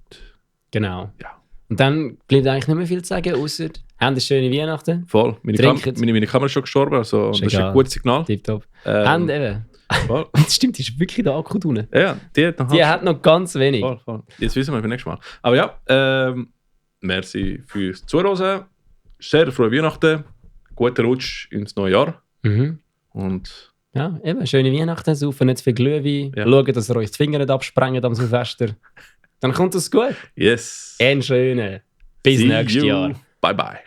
Genau. Ja. Und dann bleibt eigentlich nicht mehr viel zu sagen, außer haben eine schöne Weihnachten. Voll. Meine Kamera ist schon gestorben, also das ist ein gutes Signal. Tipptopp. Haben eben. Voll. Das stimmt, ist wirklich der Akku drin. Ja, die hat noch ganz wenig. Voll. Jetzt wissen wir für nächstes Mal. Aber ja, merci fürs Zuhören. Sehr frohe Weihnachten. Guten Rutsch ins neue Jahr. Mhm. Und ja, eben, schöne Weihnachten, saufen nicht zu viel Glühwein, Ja. schaut, dass ihr euch die Finger nicht absprengt am Silvester. Dann kommt das gut. yes. Ein schönen. Bis See nächstes you. Jahr. Bye bye.